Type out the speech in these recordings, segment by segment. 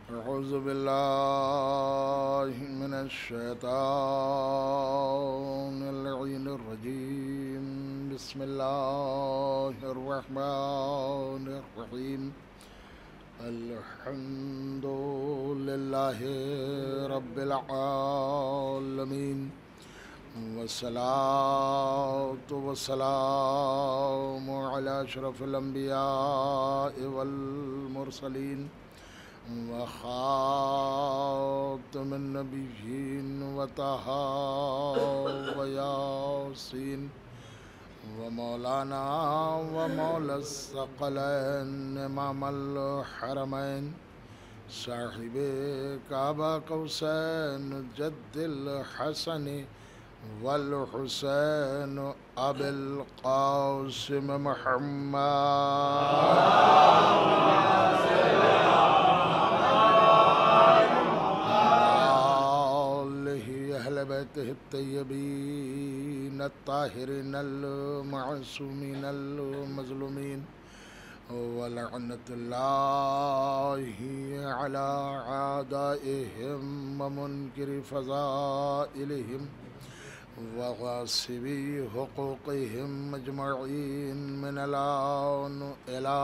أعوذ بالله من الشيطان اللعين الرجيم. بسم الله الرحمن الرحيم. الحمد لله رب العالمين، والصلاة والسلام على أشرف الأنبياء والمرسلين وخاتم النبيين وطه وياسين ومولانا ومولى الثقلين إمام الحرمين صاحب كعبة قوسين جد الحسن والحسين أبي القاسم محمد بيته الطيبين الطاهرين المعصومين المظلومين، ولعنة الله على أعدائهم ومنكر فضائلهم وغاصبي حقوقهم أجمعين من الآن إلى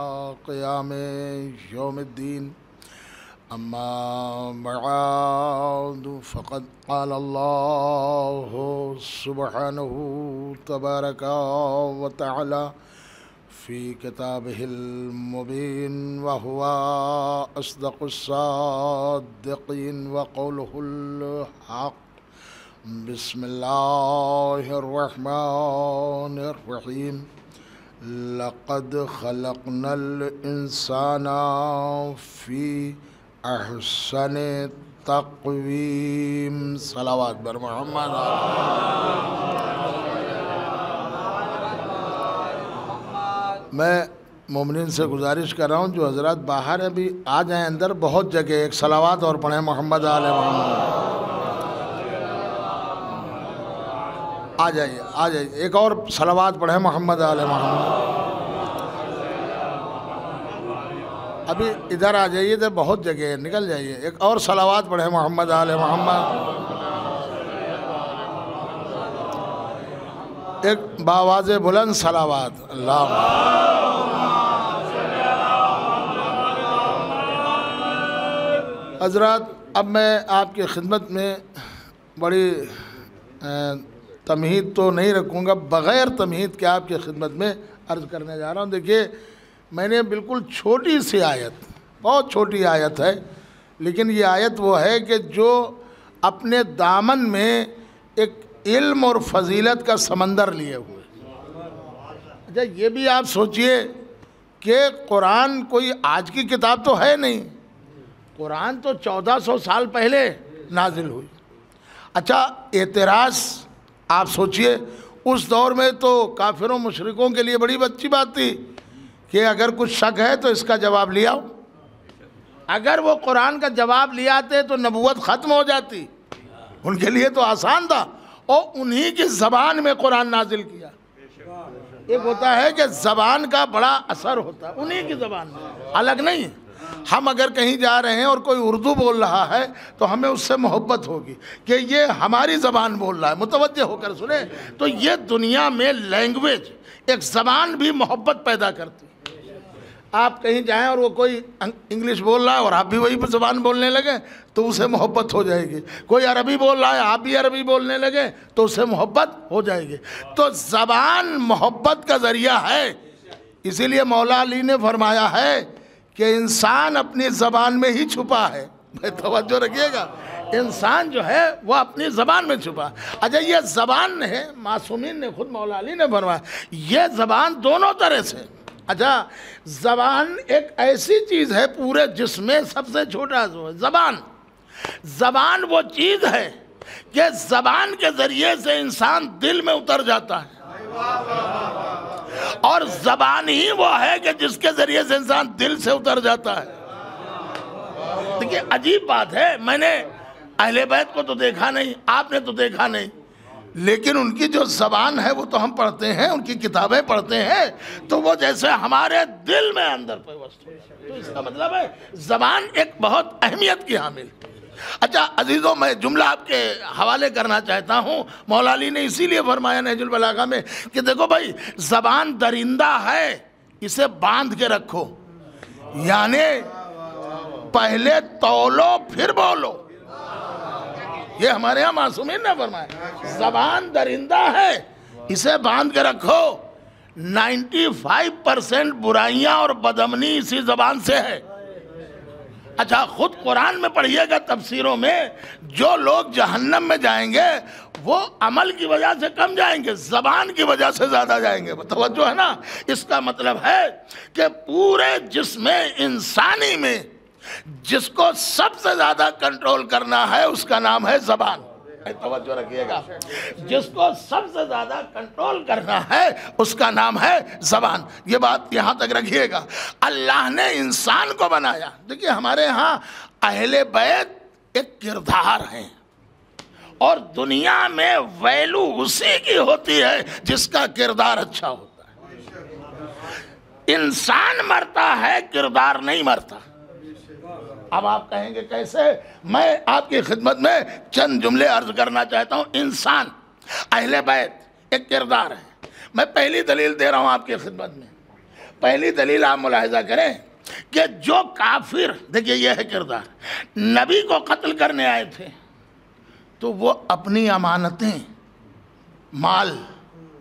قيام يوم الدين. أما بعد، فقد قال الله سبحانه تبارك وتعالى في كتابه المبين، وهو أصدق الصادقين وقوله الحق. بسم الله الرحمن الرحيم. لقد خلقنا الإنسان في احسن تقویم. صلوات بر محمد. میں مومنین سے گزارش کر رہا ہوں جو حضرات باہر ہیں بھی آ جائیں اندر، بہت جگہ ایک صلوات اور پڑھیں محمد آل محمد. آ جائیے ایک اور صلوات پڑھیں محمد آل محمد. ابھی ادھر آ جائیے، ادھر بہت جگہ ہے، نکل جائیے. ایک اور صلوات پڑھیں محمد آل محمد. ایک باواز بلند صلوات. اللہ حضرات، اب میں آپ کی خدمت میں بڑی تمہید تو نہیں رکھوں گا، بغیر تمہید کے آپ کی خدمت میں عرض کرنے جا رہا ہوں. دیکھیے، میں نے بالکل چھوٹی سی آیت، بہت چھوٹی آیت ہے، لیکن یہ آیت وہ ہے کہ جو اپنے دامن میں ایک علم اور فضیلت کا سمندر لیے ہوئے. اچھا، یہ بھی آپ سوچئے کہ قرآن کوئی آج کی کتاب تو ہے نہیں، قرآن تو 1400 سال پہلے نازل ہوئی. اچھا، اعتراض آپ سوچئے، اس دور میں تو کافروں مشرکوں کے لیے بڑی اچھی بات تھی کہ اگر کچھ شک ہے تو اس کا جواب لیا ہو. اگر وہ قرآن کا جواب لے آتے تو نبوت ختم ہو جاتی. ان کے لیے تو آسان تھا، اور انہی کی زبان میں قرآن نازل کیا. ایک ہوتا ہے کہ زبان کا بڑا اثر ہوتا ہے، انہی کی زبان میں، الگ نہیں. ہم اگر کہیں جا رہے ہیں اور کوئی اردو بول رہا ہے تو ہمیں اس سے محبت ہوگی کہ یہ ہماری زبان بول رہا ہے، متوجہ ہو کر سنیں. تو یہ دنیا میں لینگویج، ایک زبان بھی محبت پیدا کرتی. آپ کہیں جائیں اور وہ کوئی انگلش بول رہا ہے اور آپ بھی وہی زبان بولنے لگے تو اسے محبت ہو جائے گی. کوئی عربی بول رہا ہے، آپ بھی عربی بولنے لگے تو اسے محبت ہو جائے گی. تو زبان محبت کا ذریعہ ہے. اسی لیے مولا علی نے فرمایا ہے کہ انسان اپنی زبان میں ہی چھپا ہے. توجہ رکھیے گا، انسان جو ہے وہ اپنی زبان میں چھپا. اچھا، یہ زبان ہے، معصومین نے خود مولا علی نے فرمایا یہ زبان دونوں طرح سے. اچھا، زبان ایک ایسی چیز ہے پورے جسم میں سب سے چھوٹا جو ہے زبان وہ چیز ہے کہ زبان کے ذریعے سے انسان دل میں اتر جاتا ہے، اور زبان ہی وہ ہے کہ جس کے ذریعے سے انسان دل سے اتر جاتا ہے. دیکھیے، عجیب بات ہے، میں نے اہل بیت کو تو دیکھا نہیں، آپ نے تو دیکھا نہیں، لیکن ان کی جو زبان ہے وہ تو ہم پڑھتے ہیں، ان کی کتابیں پڑھتے ہیں تو وہ جیسے ہمارے دل میں اندر پیوست ہو جاتا ہے۔ تو اس کا مطلب ہے زبان ایک بہت اہمیت کی حامل ہے۔ اچھا عزیزوں، میں جملہ آپ کے حوالے کرنا چاہتا ہوں۔ مولا علی نے اسی لیے فرمایا نہج البلاغہ میں کہ دیکھو بھائی، زبان درندہ ہے، اسے باندھ کے رکھو، یعنی پہلے تولو پھر بولو۔ یہ ہمارے ہاں معصومین نے فرمایا زبان درندہ ہے، اسے باندھ کے رکھو۔ 95% برائیاں اور بدامنی اسی زبان سے ہے۔ اچھا خود قرآن میں پڑھیے گا تفسیروں میں، جو لوگ جہنم میں جائیں گے وہ عمل کی وجہ سے کم جائیں گے، زبان کی وجہ سے زیادہ جائیں گے۔ توجہ ہے نا؟ اس کا مطلب ہے کہ پورے جسم انسانی میں جس کو سب سے زیادہ کنٹرول کرنا ہے اس کا نام ہے زبان۔ توجہ رکھیے گا، جس کو سب سے زیادہ کنٹرول کرنا ہے اس کا نام ہے زبان۔ یہ بات یہاں تک رکھیے گا۔ اللہ نے انسان کو بنایا۔ دیکھیے ہمارے ہاں اہل بیت ایک کردار ہیں، اور دنیا میں ویلو اسی کی ہوتی ہے جس کا کردار اچھا ہوتا ہے۔ انسان مرتا ہے، کردار نہیں مرتا۔ اب آپ کہیں گے کیسے؟ میں آپ کی خدمت میں چند جملے عرض کرنا چاہتا ہوں۔ انسان، اہل بیت ایک کردار ہے۔ میں پہلی دلیل دے رہا ہوں آپ کی خدمت میں۔ پہلی دلیل آپ ملاحظہ کریں کہ جو کافر، دیکھیے یہ ہے کردار، نبی کو قتل کرنے آئے تھے تو وہ اپنی امانتیں، مال،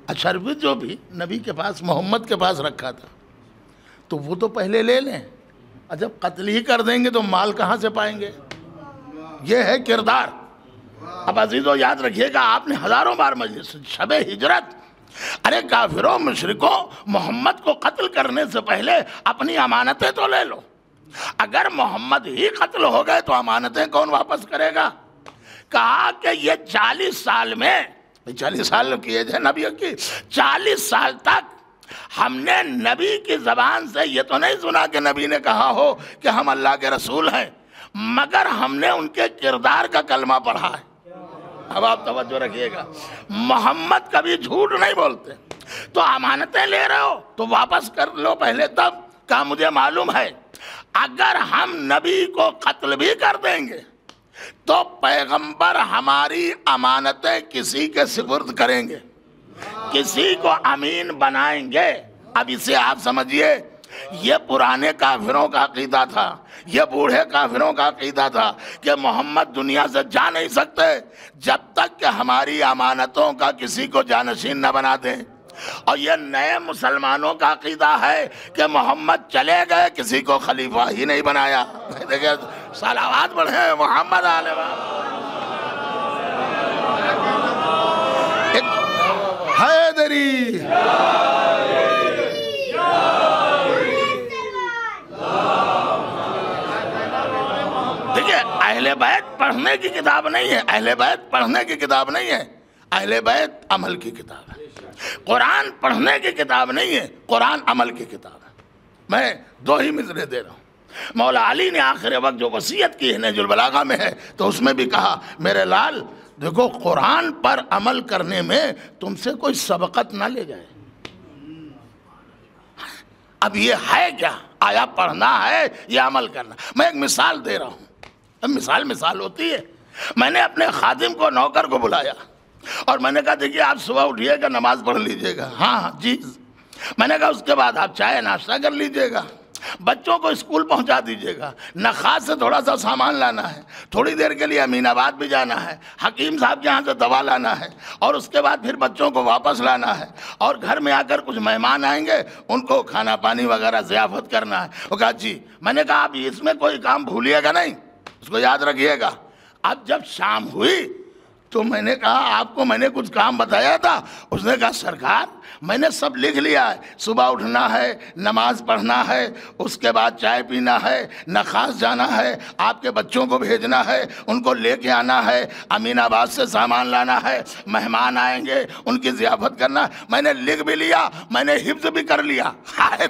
اشرف جو بھی نبی کے پاس، محمد کے پاس رکھا تھا تو وہ تو پہلے لے لیں، اور جب قتل ہی کر دیں گے تو مال کہاں سے پائیں گے؟ یہ ہے کردار۔ اب عزیزو یاد رکھیے گا، آپ نے ہزاروں بار مجلس شب ہجرت، ارے کافروں مشرکوں، محمد کو قتل کرنے سے پہلے اپنی امانتیں تو لے لو۔ اگر محمد ہی قتل ہو گئے تو امانتیں کون واپس کرے گا؟ کہا کہ یہ 40 سال میں، 40 سال کی ایج ہے نبیوں کی، 40 سال تک ہم نے نبی کی زبان سے یہ تو نہیں سنا کہ نبی نے کہا ہو کہ ہم اللہ کے رسول ہیں، مگر ہم نے ان کے کردار کا کلمہ پڑھا ہے۔ اب آپ توجہ رکھیے گا، محمد کبھی جھوٹ نہیں بولتے۔ تو امانتیں لے رہے ہو تو واپس کر لو پہلے، تب کہا مجھے معلوم ہے اگر ہم نبی کو قتل بھی کر دیں گے تو پیغمبر ہماری امانتیں کسی کے سپرد کریں گے، کسی کو امین بنائیں گے۔ اب اسے آپ سمجھیے، یہ پرانے کافروں کا عقیدہ تھا، یہ بوڑھے کافروں کا عقیدہ تھا کہ محمد دنیا سے جا نہیں سکتے جب تک کہ ہماری امانتوں کا کسی کو جانشین نہ بنا دیں۔ اور یہ نئے مسلمانوں کا عقیدہ ہے کہ محمد چلے گئے، کسی کو خلیفہ ہی نہیں بنایا۔ دیکھیں صلوات پڑھیں محمد علیہ حیدری۔ دیکھیں اہل بیت پڑھنے کی کتاب نہیں ہے، اہل بیت پڑھنے کی کتاب نہیں ہے، اہل بیت عمل کی کتاب ہے۔ قرآن پڑھنے کی کتاب نہیں ہے، قرآن عمل کی کتاب ہے۔ میں 2 ہی مصرے دے رہا ہوں۔ مولا علی نے آخر وقت جو وصیت کی ہے نہج البلاغہ میں ہے، تو اس میں بھی کہا میرے لال دیکھو قرآن پر عمل کرنے میں تم سے کوئی سبقت نہ لے جائے۔ اب یہ ہے کیا؟ آیا پڑھنا ہے یا عمل کرنا؟ میں ایک مثال دے رہا ہوں۔ اب مثال ہوتی ہے۔ میں نے اپنے خادم کو، نوکر کو بلایا اور میں نے کہا دیکھیے آپ صبح اٹھیے گا، نماز پڑھ لیجئے گا۔ ہاں جی۔ میں نے کہا اس کے بعد آپ چائے ناشتہ کر لیجئے گا، بچوں کو اسکول پہنچا دیجئے گا، نخاس سے تھوڑا سا سامان لانا ہے، تھوڑی دیر کے لیے امین آباد بھی جانا ہے، حکیم صاحب کے یہاں سے دوا لانا ہے، اور اس کے بعد پھر بچوں کو واپس لانا ہے، اور گھر میں آ کر کچھ مہمان آئیں گے ان کو کھانا پانی وغیرہ ضیافت کرنا ہے۔ وہ کہا جی۔ میں نے کہا آپ اس میں کوئی کام بھولیے گا نہیں، اس کو یاد رکھیے گا۔ اب جب شام ہوئی تو میں نے کہا آپ کو میں نے کچھ کام بتایا تھا؟ اس نے کہا سرکار میں نے سب لکھ لیا ہے، صبح اٹھنا ہے، نماز پڑھنا ہے، اس کے بعد چائے پینا ہے، نخاس جانا ہے، آپ کے بچوں کو بھیجنا ہے، ان کو لے کے آنا ہے، امین آباد سے سامان لانا ہے، مہمان آئیں گے ان کی ضیافت کرنا ہے۔ میں نے لکھ بھی لیا، میں نے حفظ بھی کر لیا۔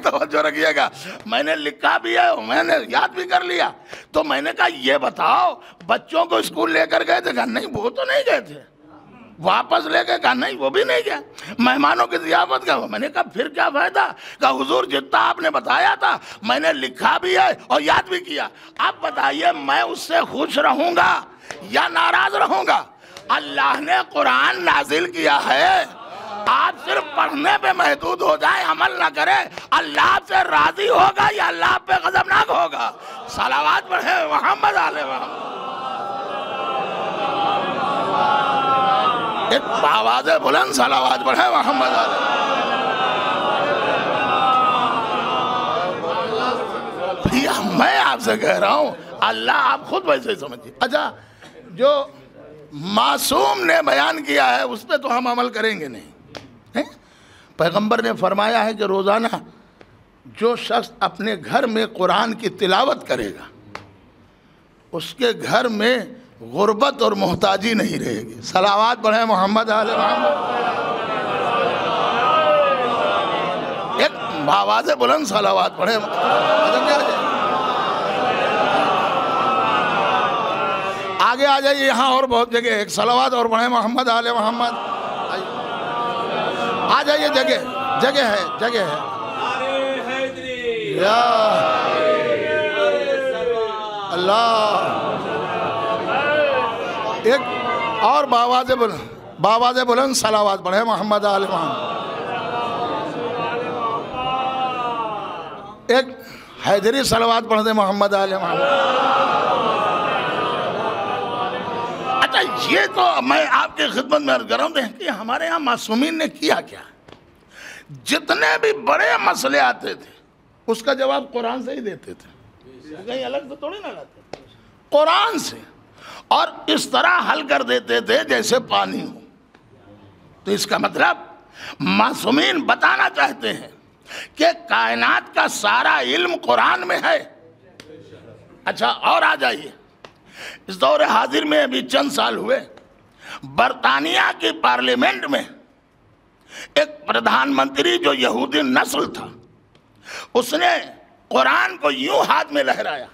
توجہ رکھیے گا، میں نے لکھا بھی ہے، میں نے یاد بھی کر لیا۔ تو میں نے کہا یہ بتاؤ بچوں کو اسکول لے کر گئے تھے؟ کہا نہیں وہ تو نہیں گئے تھے۔ واپس لے کے کہا نہیں وہ بھی نہیں گیا، مہمانوں کی ضیافت کا۔ میں نے کہا پھر کیا فائدہ؟ کہا حضور جتنا آپ نے بتایا تھا میں نے لکھا بھی ہے اور یاد بھی کیا، اب بتائیے میں اس سے خوش رہوں گا یا ناراض رہوں گا؟ اللہ نے قرآن نازل کیا ہے، آپ صرف پڑھنے پہ محدود ہو جائیں، عمل نہ کریں، اللہ آپ سے راضی ہوگا یا اللہ آپ پہ غضبناک ہوگا؟ صلوات پڑھیں محمد علیہ محمد۔ ایک آواز بلند صلوات پڑھیں محمد علیہ۔ میں آپ سے کہہ رہا ہوں اللہ آپ خود ویسے ہی سمجھیے۔ اچھا جو معصوم نے بیان کیا ہے اس پہ تو ہم عمل کریں گے نہیں۔ پیغمبر نے فرمایا ہے کہ روزانہ جو شخص اپنے گھر میں قرآن کی تلاوت کرے گا اس کے گھر میں غربت اور محتاجی نہیں رہے گی۔ صلوات پڑھیں محمد علیہ محمد۔ ایک آواز بلند صلوات پڑھیں۔ آگے آ جائیے، یہاں اور بہت جگہ ایک صلوات اور پڑھیں محمد علیہ محمد۔ آ جائیے، جگہ ہے یا اللہ۔ ایک اور باواز بلند صلوات پڑھیں محمد علیہ محمد۔ ایک حیدری صلوات پڑھ دیں محمد علیہ محمد۔ اچھا یہ تو میں آپ کی خدمت میں عرض کر رہا ہوں کہ ہمارے ہاں معصومین نے کیا کیا؟ جتنے بھی بڑے مسئلے آتے تھے اس کا جواب قرآن سے ہی دیتے تھے، کہیں الگ سے تھوڑی نہ لاتے، قرآن سے، اور اس طرح حل کر دیتے تھے جیسے پانی ہو۔ تو اس کا مطلب معصومین بتانا چاہتے ہیں کہ کائنات کا سارا علم قرآن میں ہے۔ اچھا اور آ جائیے، اس دور حاضر میں ابھی چند سال ہوئے، برطانیہ کی پارلیمنٹ میں ایک پردھان منتری جو یہودی نسل تھا، اس نے قرآن کو یوں ہاتھ میں لہرایا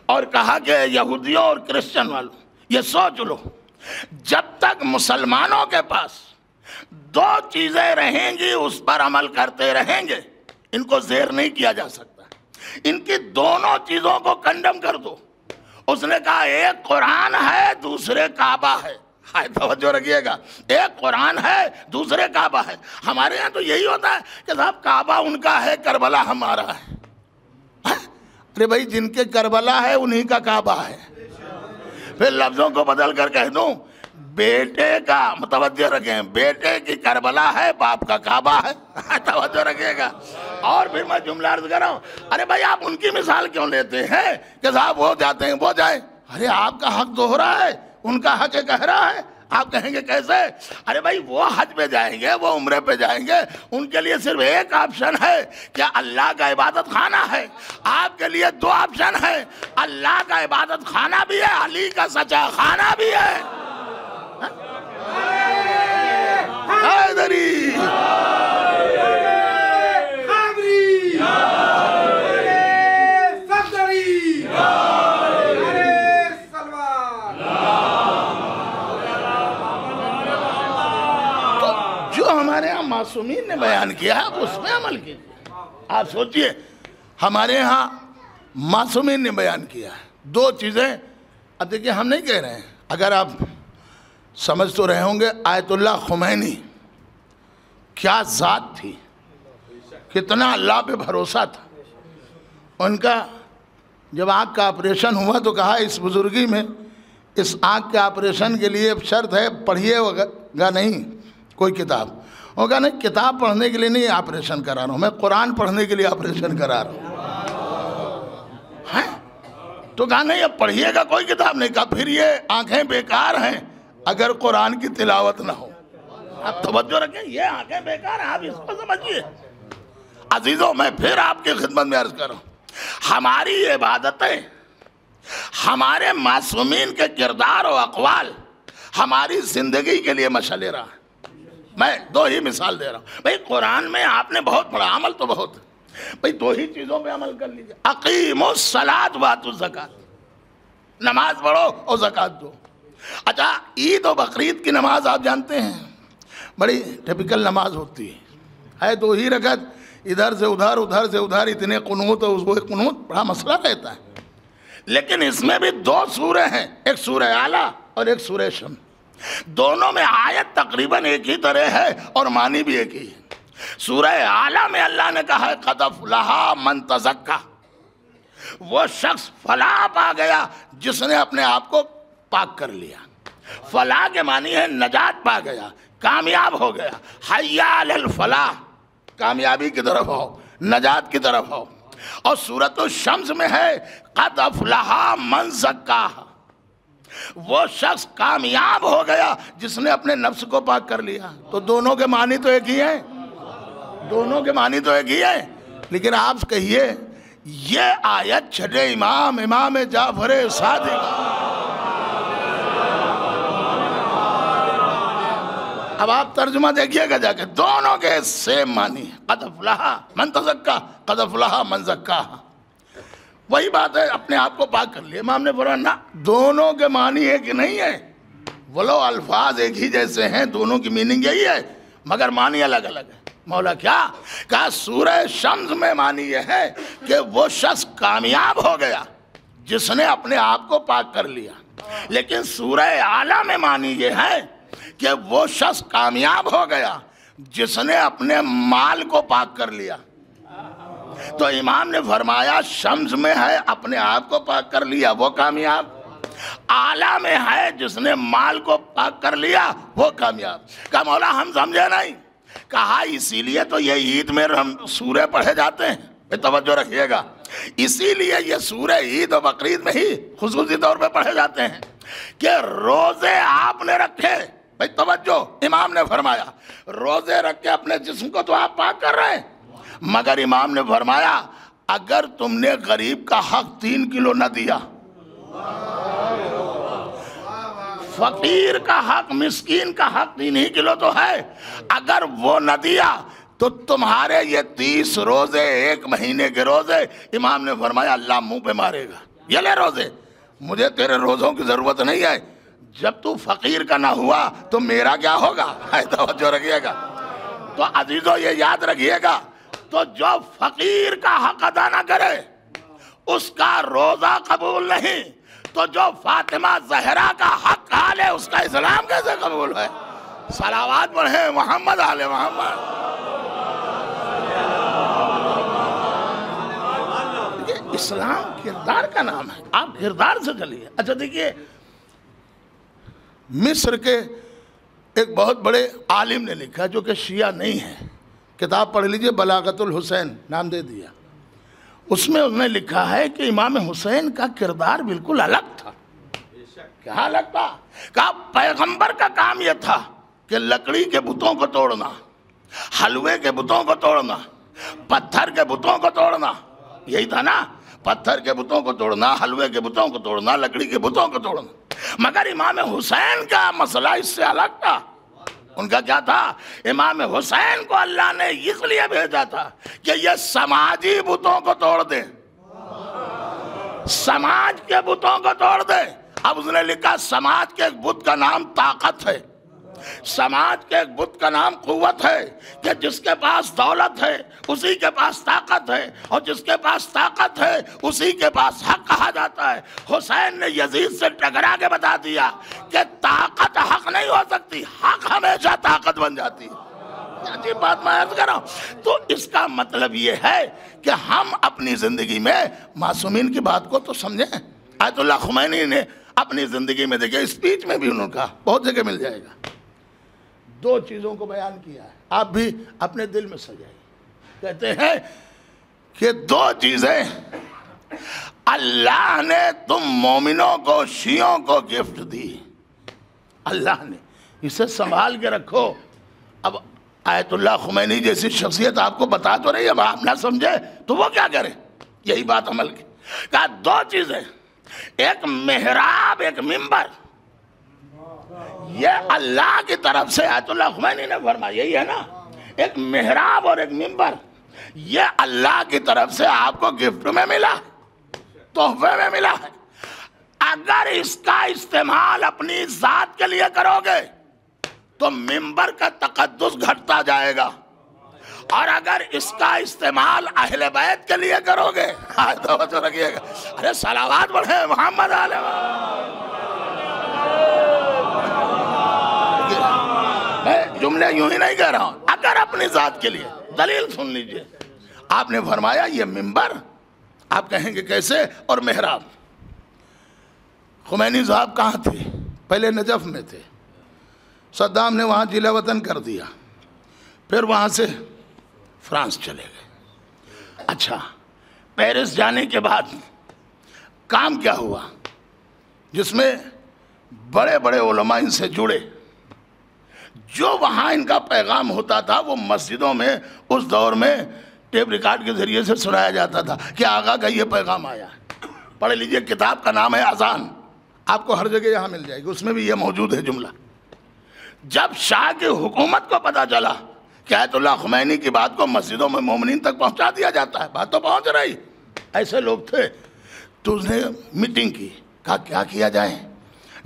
اور کہا کہ یہودیوں اور کرسچن والوں یہ سوچ لو، جب تک مسلمانوں کے پاس دو چیزیں رہیں گی اس پر عمل کرتے رہیں گے، ان کو زیر نہیں کیا جا سکتا، ان کی دونوں چیزوں کو کنڈم کر دو۔ اس نے کہا ایک قرآن ہے دوسرے کعبہ ہے۔ توجہ رکھیے گا، ایک قرآن ہے دوسرے کعبہ ہے۔ ہمارے یہاں تو یہی ہوتا ہے کہ صاحب کعبہ ان کا ہے، کربلا ہمارا ہے۔ ارے بھائی جن کے کربلا ہے انہی کا کعبہ ہے۔ پھر لفظوں کو بدل کر کہہ دوں، بیٹے کا، متوجہ رکھیں، بیٹے کی کربلا ہے، باپ کا کعبہ ہے۔ توجہ رکھیے گا۔ اور پھر میں جملہ عرض کر رہا ہوں، ارے بھائی آپ ان کی مثال کیوں لیتے ہیں کہ صاحب وہ جاتے ہیں وہ جائیں؟ ارے آپ کا حق دوہرا ہے، ان کا حق کہہ رہا ہے۔ آپ کہیں گے کیسے؟ ارے بھائی وہ حج پہ جائیں گے، وہ عمرے پہ جائیں گے، ان کے لیے صرف ایک آپشن ہے، کیا اللہ کا عبادت خانہ ہے؟ آپ کے لیے دو آپشن ہے، اللہ کا عبادت خانہ بھی ہے، علی کا سچا خانہ بھی ہے۔ حیدری ہمارے ہاں معصومین نے بیان کیا ہے اس پہ عمل کیجیے۔ آپ سوچئے ہمارے ہاں معصومین نے بیان کیا ہے دو چیزیں۔ اب دیکھیے ہم نہیں کہہ رہے ہیں، اگر آپ سمجھ تو رہے ہوں گے آیت اللہ خمینی کیا ذات تھی، کتنا اللہ پہ بھروسہ تھا۔ ان کا جب آنکھ کا آپریشن ہوا تو کہا اس بزرگی میں اس آنکھ کے آپریشن کے لیے شرط ہے پڑھیے گا نہیں کوئی کتاب۔ وہ کہا نہیں کتاب پڑھنے کے لیے نہیں آپریشن کرا رہا ہوں، میں قرآن پڑھنے کے لیے آپریشن کرا رہا ہوں۔ تو کہا نہیں اب پڑھیے گا کوئی کتاب نہیں، کہا پھر یہ آنکھیں بیکار ہیں اگر قرآن کی تلاوت نہ ہو۔ آپ توجہ رکھیں، یہ آنکھیں بیکار ہیں، آپ اس کو سمجھیے۔ عزیزوں میں پھر آپ کی خدمت میں عرض کر رہا ہوں، ہماری عبادتیں، ہمارے معصومین کے کردار و اقوال ہماری زندگی کے لیے مشعل راہ ہے۔ میں دو ہی مثال دے رہا ہوں۔ بھئی قرآن میں آپ نے بہت پڑھا، عمل تو بہت ہے، بھئی دو ہی چیزوں پہ عمل کر لیجئے، اقیموا الصلاۃ وآتوا الزکاۃ، نماز پڑھو اور زکوٰۃ دو۔ اچھا عید و بقرعید کی نماز آپ جانتے ہیں، بڑی ٹپیکل نماز ہوتی ہے 2 ہی رکعت، ادھر سے ادھر ادھر سے ادھر، اتنے قنوت، اس کو قنوت بڑا مسئلہ رہتا ہے. لیکن اس میں بھی 2 سورہ ہیں، ایک سورہ اعلیٰ اور ایک سورہ شمس. دونوں میں آیت تقریباً ایک ہی طرح ہے اور معنی بھی ایک ہی ہے. سورہ اعلیٰ میں اللہ نے کہا ہے قد افلح من تزکا، وہ شخص فلاح پا گیا جس نے اپنے آپ کو پاک کر لیا. فلاح کے معنی ہے نجات پا گیا، کامیاب ہو گیا. حی علی الفلاح، کامیابی کی طرف ہو، نجات کی طرف ہو. اور سورۃ الشمس میں ہے قد افلح من زکاہا، وہ شخص کامیاب ہو گیا جس نے اپنے نفس کو پاک کر لیا. تو دونوں کے معنی تو ایک ہی ہیں، دونوں کے معنی تو ایک ہی ہیں. لیکن آپ کہیے یہ آیت چھٹے امام جعفر صادق، اب آپ ترجمہ دیکھیے گا جا کے، دونوں کے سیم معنی ہے. قد افلح من تزکا، قد افلح من زکاہا، وہی بات ہے، اپنے آپ کو پاک کر لیا. امام نے فرمایا نہ، دونوں کے معنی ایک ہی نہیں ہے. ولو الفاظ ایک ہی جیسے ہیں، دونوں کی میننگ یہی ہے مگر معنی الگ الگ ہے. مولا کیا کہا؟ سورہ شمس میں معنی یہ ہے کہ وہ شخص کامیاب ہو گیا جس نے اپنے آپ کو پاک کر لیا. لیکن سورہ اعلیٰ میں معنی یہ ہے کہ وہ شخص کامیاب ہو گیا جس نے اپنے مال کو پاک کر لیا. تو امام نے فرمایا شمس میں ہے اپنے آپ کو پاک کر لیا وہ کامیاب، اعلیٰ میں ہے جس نے مال کو پاک کر لیا وہ کامیاب. کہا مولا ہم سمجھے نہیں. کہا اسی لیے تو یہ عید میں سورے پڑھے جاتے ہیں، توجہ رکھیے گا. اسی لیے یہ سورہ عید و بقرعید میں ہی خصوصی طور پہ پڑھے جاتے ہیں کہ روزے آپ نے رکھے. بھئی توجہ، امام نے فرمایا روزے رکھ کے اپنے جسم کو تو آپ پاک کر رہے ہیں، مگر امام نے فرمایا اگر تم نے غریب کا حق 3 کلو نہ دیا، فقیر کا حق، مسکین کا حق 3 ہی کلو تو ہے، اگر وہ نہ دیا تو تمہارے یہ 30 روزے 1 مہینے کے روزے، امام نے فرمایا اللہ منہ پہ مارے گا. یہ لے روزے، مجھے تیرے روزوں کی ضرورت نہیں ہے، جب تو فقیر کا نہ ہوا تو میرا کیا ہوگا؟ توجہ رکھیے گا. تو عزیزو یہ یاد رکھیے گا، تو جو فقیر کا حق ادا نہ کرے اس کا روزہ قبول نہیں. تو جو فاطمہ زہرا کا حق کھا لے اس کا اسلام کیسے قبول ہے؟ صلوات پڑھیں محمد آل محمد. یہ اسلام کردار کا نام ہے، آپ کردار سے چلیے. اچھا دیکھیے، مصر کے ایک بہت بڑے عالم نے لکھا جو کہ شیعہ نہیں ہے، کتاب پڑھ لیجئے بلاغت الحسین نام دے دیا. اس میں انہوں نے لکھا ہے کہ امام حسین کا کردار بالکل الگ تھا. کیا الگ تھا؟ کہا پیغمبر کا کام یہ تھا کہ لکڑی کے بتوں کو توڑنا، حلوے کے بتوں کو توڑنا، پتھر کے بتوں کو توڑنا، یہی تھا نا، پتھر کے بتوں کو توڑنا، حلوے کے بتوں کو توڑنا، لکڑی کے بتوں کو توڑنا. مگر امام حسین کا مسئلہ اس سے الگ تھا. ان کا کیا تھا؟ امام حسین کو اللہ نے اس لیے بھیجا تھا کہ یہ سماجی بتوں کو توڑ دے، سماج کے بتوں کو توڑ دے. اب اس نے لکھا سماج کے ایک بت کا نام طاقت ہے، سماج کے ایک بت کا نام قوت ہے، کہ جس کے پاس دولت ہے اسی کے پاس طاقت ہے، اور جس کے پاس طاقت ہے اسی کے پاس حق کہا جاتا ہے. حسین نے یزید سے ٹکرا کے بتا دیا کہ طاقت حق نہیں ہو سکتی، حق ہمیشہ طاقت بن جاتی ہے. عجیب بات میں عرض کر رہا ہوں. تو اس کا مطلب یہ ہے کہ ہم اپنی زندگی میں معصومین کی بات کو تو سمجھیں. آیت اللہ خمینی نے اپنی زندگی میں دیکھیں، اسپیچ میں بھی انہوں نے کہا، بہت جگہ مل جائے گا، 2 چیزوں کو بیان کیا ہے، آپ بھی اپنے دل میں سجائیے. کہتے ہیں کہ 2 چیزیں اللہ نے تم مومنوں کو، شیعوں کو گفٹ دی. اللہ نے اسے سنبھال کے رکھو. اب آیت اللہ خمینی جیسی شخصیت آپ کو بتا تو رہی ہے، اب آپ نہ سمجھے تو وہ کیا کرے؟ یہی بات عمل کی. کہا 2 چیزیں، ایک محراب، ایک منبر، یہ اللہ کی طرف سے آیت اللہ خمینی نے فرمایا، یہی ہے نا، ایک محراب اور ایک منبر، یہ اللہ کی طرف سے آپ کو گفٹ میں ملا، تحفے میں ملا ہے. اگر اس کا استعمال اپنی ذات کے لیے کرو گے تو منبر کا تقدس گھٹتا جائے گا، اور اگر اس کا استعمال اہل بیت کے لیے کرو گے، توجہ رکھیے گا، ارے صلوات پڑھیں محمد علیہ میں جملے یوں ہی نہیں کہہ رہا ہوں، اگر اپنی ذات کے لیے۔ دلیل سن لیجئے، آپ نے فرمایا یہ منبر، آپ کہیں گے کیسے، اور محراب۔ خمینی صاحب کہاں تھے؟ پہلے نجف میں تھے، صدام نے وہاں جلا وطن کر دیا، پھر وہاں سے فرانس چلے گئے۔ اچھا، پیرس جانے کے بعد کام کیا ہوا جس میں بڑے بڑے علماء ان سے جڑے، جو وہاں ان کا پیغام ہوتا تھا وہ مسجدوں میں اس دور میں ٹیپ ریکارڈ کے ذریعے سے سنایا جاتا تھا کہ آقا کا یہ پیغام آیا ہے۔ پڑھ لیجئے، کتاب کا نام ہے اذان، آپ کو ہر جگہ یہاں مل جائے گی، اس میں بھی یہ موجود ہے جملہ۔ جب شاہ کی حکومت کو پتا چلا کہ آیت اللہ خمینی کی بات کو مسجدوں میں مومنین تک پہنچا دیا جاتا ہے، بات تو پہنچ رہی، ایسے لوگ تھے، تو اس نے میٹنگ کی، کہا کیا کیا جائے،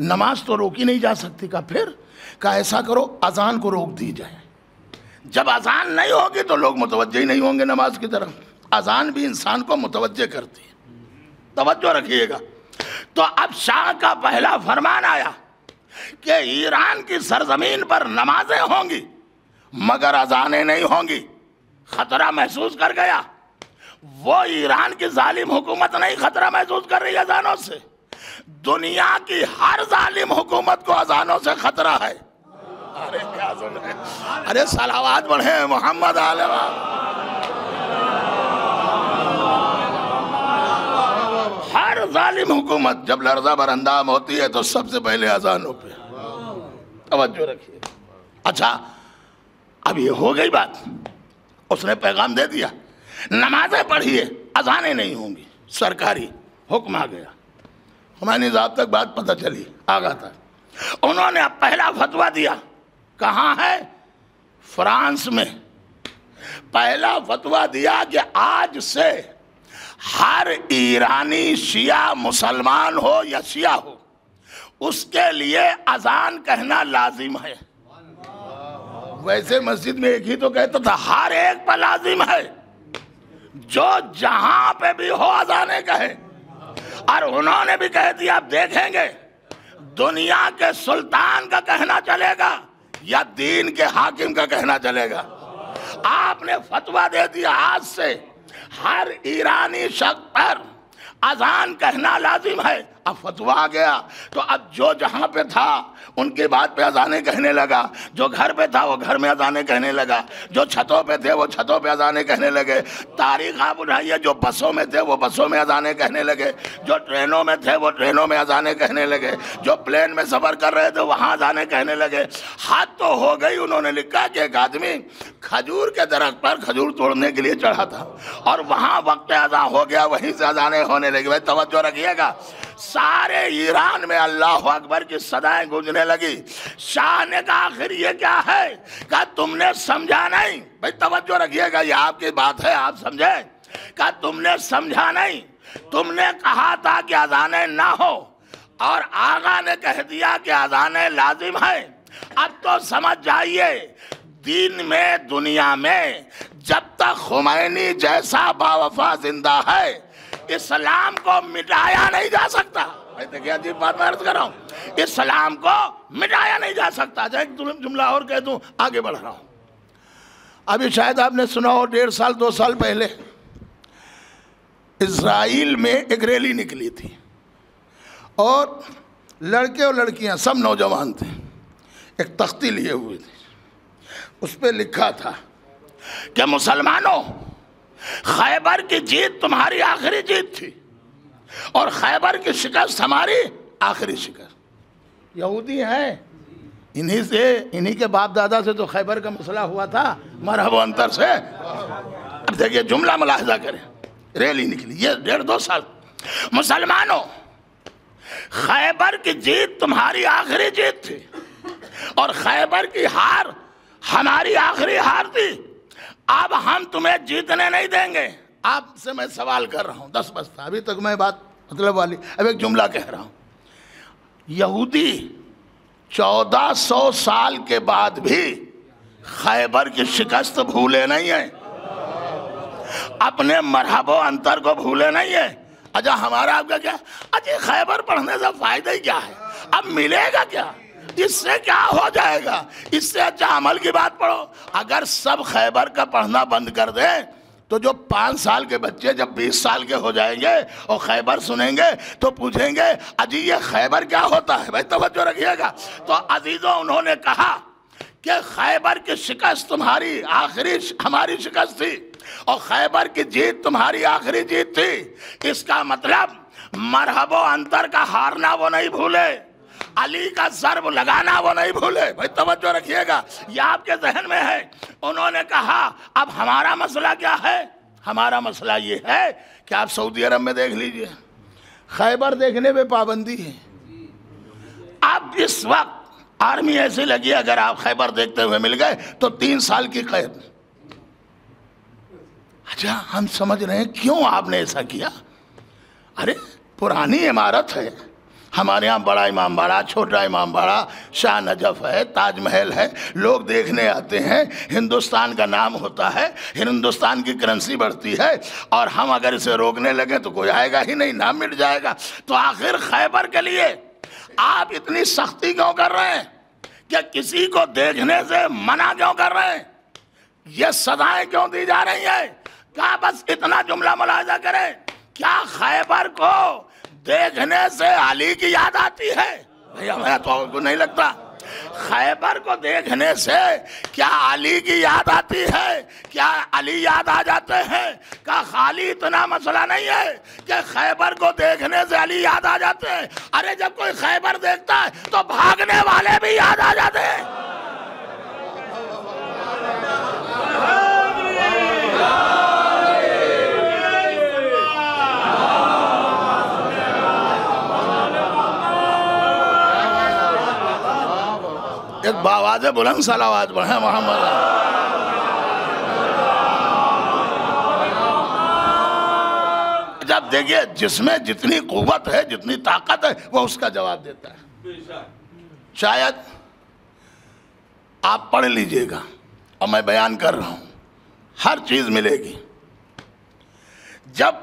نماز تو روکی نہیں جا سکتی، کہا پھر، کہا ایسا کرو اذان کو روک دی جائے، جب اذان نہیں ہوگی تو لوگ متوجہ ہی نہیں ہوں گے نماز کی طرف۔ اذان بھی انسان کو متوجہ کرتی ہے، توجہ رکھیے گا۔ تو اب شاہ کا پہلا فرمان آیا کہ ایران کی سرزمین پر نمازیں ہوں گی مگر اذانیں نہیں ہوں گی۔ خطرہ محسوس کر گیا، وہ ایران کی ظالم حکومت نہیں خطرہ محسوس کر رہی اذانوں سے، دنیا کی ہر ظالم حکومت کو اذانوں سے خطرہ ہے۔ ارے کیا سن رہے ہیں؟ ارے صلوات پڑھیں محمد علیہ ہر ظالم حکومت جب لرزہ بر اندام ہوتی ہے تو سب سے پہلے اذانوں پہ توجہ رکھیے۔ اچھا، اب یہ ہو گئی بات، اس نے پیغام دے دیا، نمازیں پڑھیے اذانیں نہیں ہوں گی، سرکاری حکم آ گیا۔ خمینی صاحب تک بات پتہ چلی، آگا تھا، انہوں نے اب پہلا فتویٰ دیا، کہاں ہے؟ فرانس میں۔ پہلا فتویٰ دیا کہ آج سے ہر ایرانی شیعہ مسلمان ہو یا شیعہ ہو، اس کے لیے اذان کہنا لازم ہے۔ ویسے مسجد میں ایک ہی تو کہتا تھا، ہر ایک پر لازم ہے، جو جہاں پہ بھی ہو اذانیں کہے۔ اور انہوں نے بھی کہہ دیا، اب دیکھیں گے دنیا کے سلطان کا کہنا چلے گا یا دین کے حاکم کا کہنا چلے گا۔ آپ نے فتویٰ دے دیا، آج سے ہر ایرانی شخص پر اذان کہنا لازم ہے۔ اب فتویٰ آ گیا تو اب جو جہاں پہ تھا ان کی بات پہ اذانیں کہنے لگا، جو گھر پہ تھا وہ گھر میں اذانیں کہنے لگا، جو چھتوں پہ تھے وہ چھتوں پہ اذانیں کہنے لگے۔ تاریخ آپ اٹھائیے، جو بسوں میں تھے وہ بسوں میں اذانیں کہنے لگے، جو ٹرینوں میں تھے وہ ٹرینوں میں اذانیں کہنے لگے، جو پلین میں سفر کر رہے تھے وہاں اذانیں کہنے لگے۔ حد تو ہو گئی، انہوں نے لکھا کہ ایک آدمی کھجور کے درخت پر کھجور توڑنے کے لیے چڑھا تھا اور وہاں وقت اذان ہو گیا، وہیں سے اذانیں ہونے لگی۔ بھائی توجہ رکھیے گا، سارے ایران میں اللہ اکبر کی صدائیں گونجنے لگی۔ شاہ نے کہا آخر یہ کیا ہے؟ کہا تم نے سمجھا نہیں۔ بھائی توجہ رکھیے گا، یہ آپ کی بات ہے، آپ سمجھیں۔ کہا تم نے سمجھا نہیں، تم نے کہا تھا کہ اذانیں نہ ہو اور آقا نے کہہ دیا کہ اذانیں لازم ہیں۔ اب تو سمجھ جائیے، دین میں دنیا میں جب تک خمینی جیسا باوفا زندہ ہے اسلام کو مٹایا نہیں جا سکتا۔ دیکھیں عجیب بات میں عرض کر رہا ہوں، اسلام کو مٹایا نہیں جا سکتا۔ ایک جملہ اور کہہ دوں، آگے بڑھ رہا ہوں۔ ابھی شاید آپ نے سنا ہو 1.5 سال 2 سال پہلے اسرائیل میں ایک ریلی نکلی تھی اور لڑکے اور لڑکیاں سب نوجوان تھے، ایک تختی لیے ہوئے تھے، اس پہ لکھا تھا کہ مسلمانوں، خیبر کی جیت تمہاری آخری جیت تھی اور خیبر کی شکست ہماری آخری شکست۔ یہودی ہیں، انہی کے باپ دادا سے تو خیبر کا مسئلہ ہوا تھا، مرحب و انتر سے۔ اب دیکھیے جملہ ملاحظہ کریں، ریلی نکلی یہ 1.5-2 سال، مسلمانوں خیبر کی جیت تمہاری آخری جیت تھی اور خیبر کی ہار ہماری آخری ہار تھی، اب ہم تمہیں جیتنے نہیں دیں گے۔ آپ سے میں سوال کر رہا ہوں، 10 بجتا ابھی تک میں بات مطلب والی، اب ایک جملہ کہہ رہا ہوں، یہودی 1400 سال کے بعد بھی خیبر کی شکست بھولے نہیں ہیں، اپنے مرحب و انتر کو بھولے نہیں ہیں۔ اچھا ہمارا آپ کا کیا؟ اچھا خیبر پڑھنے سے فائدہ ہی کیا ہے؟ اب ملے گا کیا؟ اس سے کیا ہو جائے گا؟ اس سے اچھا عمل کی بات پڑھو۔ اگر سب خیبر کا پڑھنا بند کر دیں تو جو 5 سال کے بچے جب 20 سال کے ہو جائیں گے اور خیبر سنیں گے تو پوچھیں گے اجی یہ خیبر کیا ہوتا ہے؟ بھائی توجہ رکھیے گا۔ تو عزیزوں انہوں نے کہا کہ خیبر کی شکست تمہاری آخری ہماری شکست تھی اور خیبر کی جیت تمہاری آخری جیت تھی۔ اس کا مطلب مرحب و انتر کا ہارنا وہ نہیں بھولے، علی کا ضرب لگانا وہ نہیں بھولے۔ بھائی توجہ رکھیے گا، یہ آپ کے ذہن میں ہے۔ انہوں نے کہا اب ہمارا مسئلہ کیا ہے؟ ہمارا مسئلہ یہ ہے کہ آپ سعودی عرب میں دیکھ لیجئے، خیبر دیکھنے پہ پابندی ہے۔ اب اس وقت آرمی ایسی لگی اگر آپ خیبر دیکھتے ہوئے مل گئے تو 3 سال کی قید۔ اچھا ہم سمجھ رہے ہیں کیوں آپ نے ایسا کیا؟ ارے پرانی عمارت ہے، ہمارے ہاں بڑا امام باڑہ، چھوٹا امام باڑہ، شاہ نجف ہے، تاج محل ہے، لوگ دیکھنے آتے ہیں، ہندوستان کا نام ہوتا ہے، ہندوستان کی کرنسی بڑھتی ہے، اور ہم اگر اسے روکنے لگے تو کوئی آئے گا ہی نہیں، نام مٹ جائے گا۔ تو آخر خیبر کے لیے آپ اتنی سختی کیوں کر رہے ہیں؟ کہ کسی کو دیکھنے سے منع کیوں کر رہے ہیں؟ یہ سزائیں کیوں دی جا رہی ہیں؟ کیا بس اتنا جملہ ملاحظہ کریں، کیا خیبر کو دیکھنے سے علی کی یاد آتی ہے؟ بھئی ہمیں تو نہیں لگتا۔ خیبر کو دیکھنے سے کیا علی کی یاد آتی ہے؟ کیا علی یاد آ جاتے ہیں؟ کیا خالی اتنا مسئلہ نہیں ہے کہ خیبر کو دیکھنے سے علی یاد آ جاتے ہیں؟ ارے جب کوئی خیبر دیکھتا ہے تو بھاگنے والے بھی یاد آ جاتے ہیں۔ ایک باواز بلند صلوات پڑھیں محمد۔ جب دیکھیے جس میں جتنی قوت ہے، جتنی طاقت ہے، وہ اس کا جواب دیتا ہے۔ شاید آپ پڑھ لیجئے گا اور میں بیان کر رہا ہوں، ہر چیز ملے گی۔ جب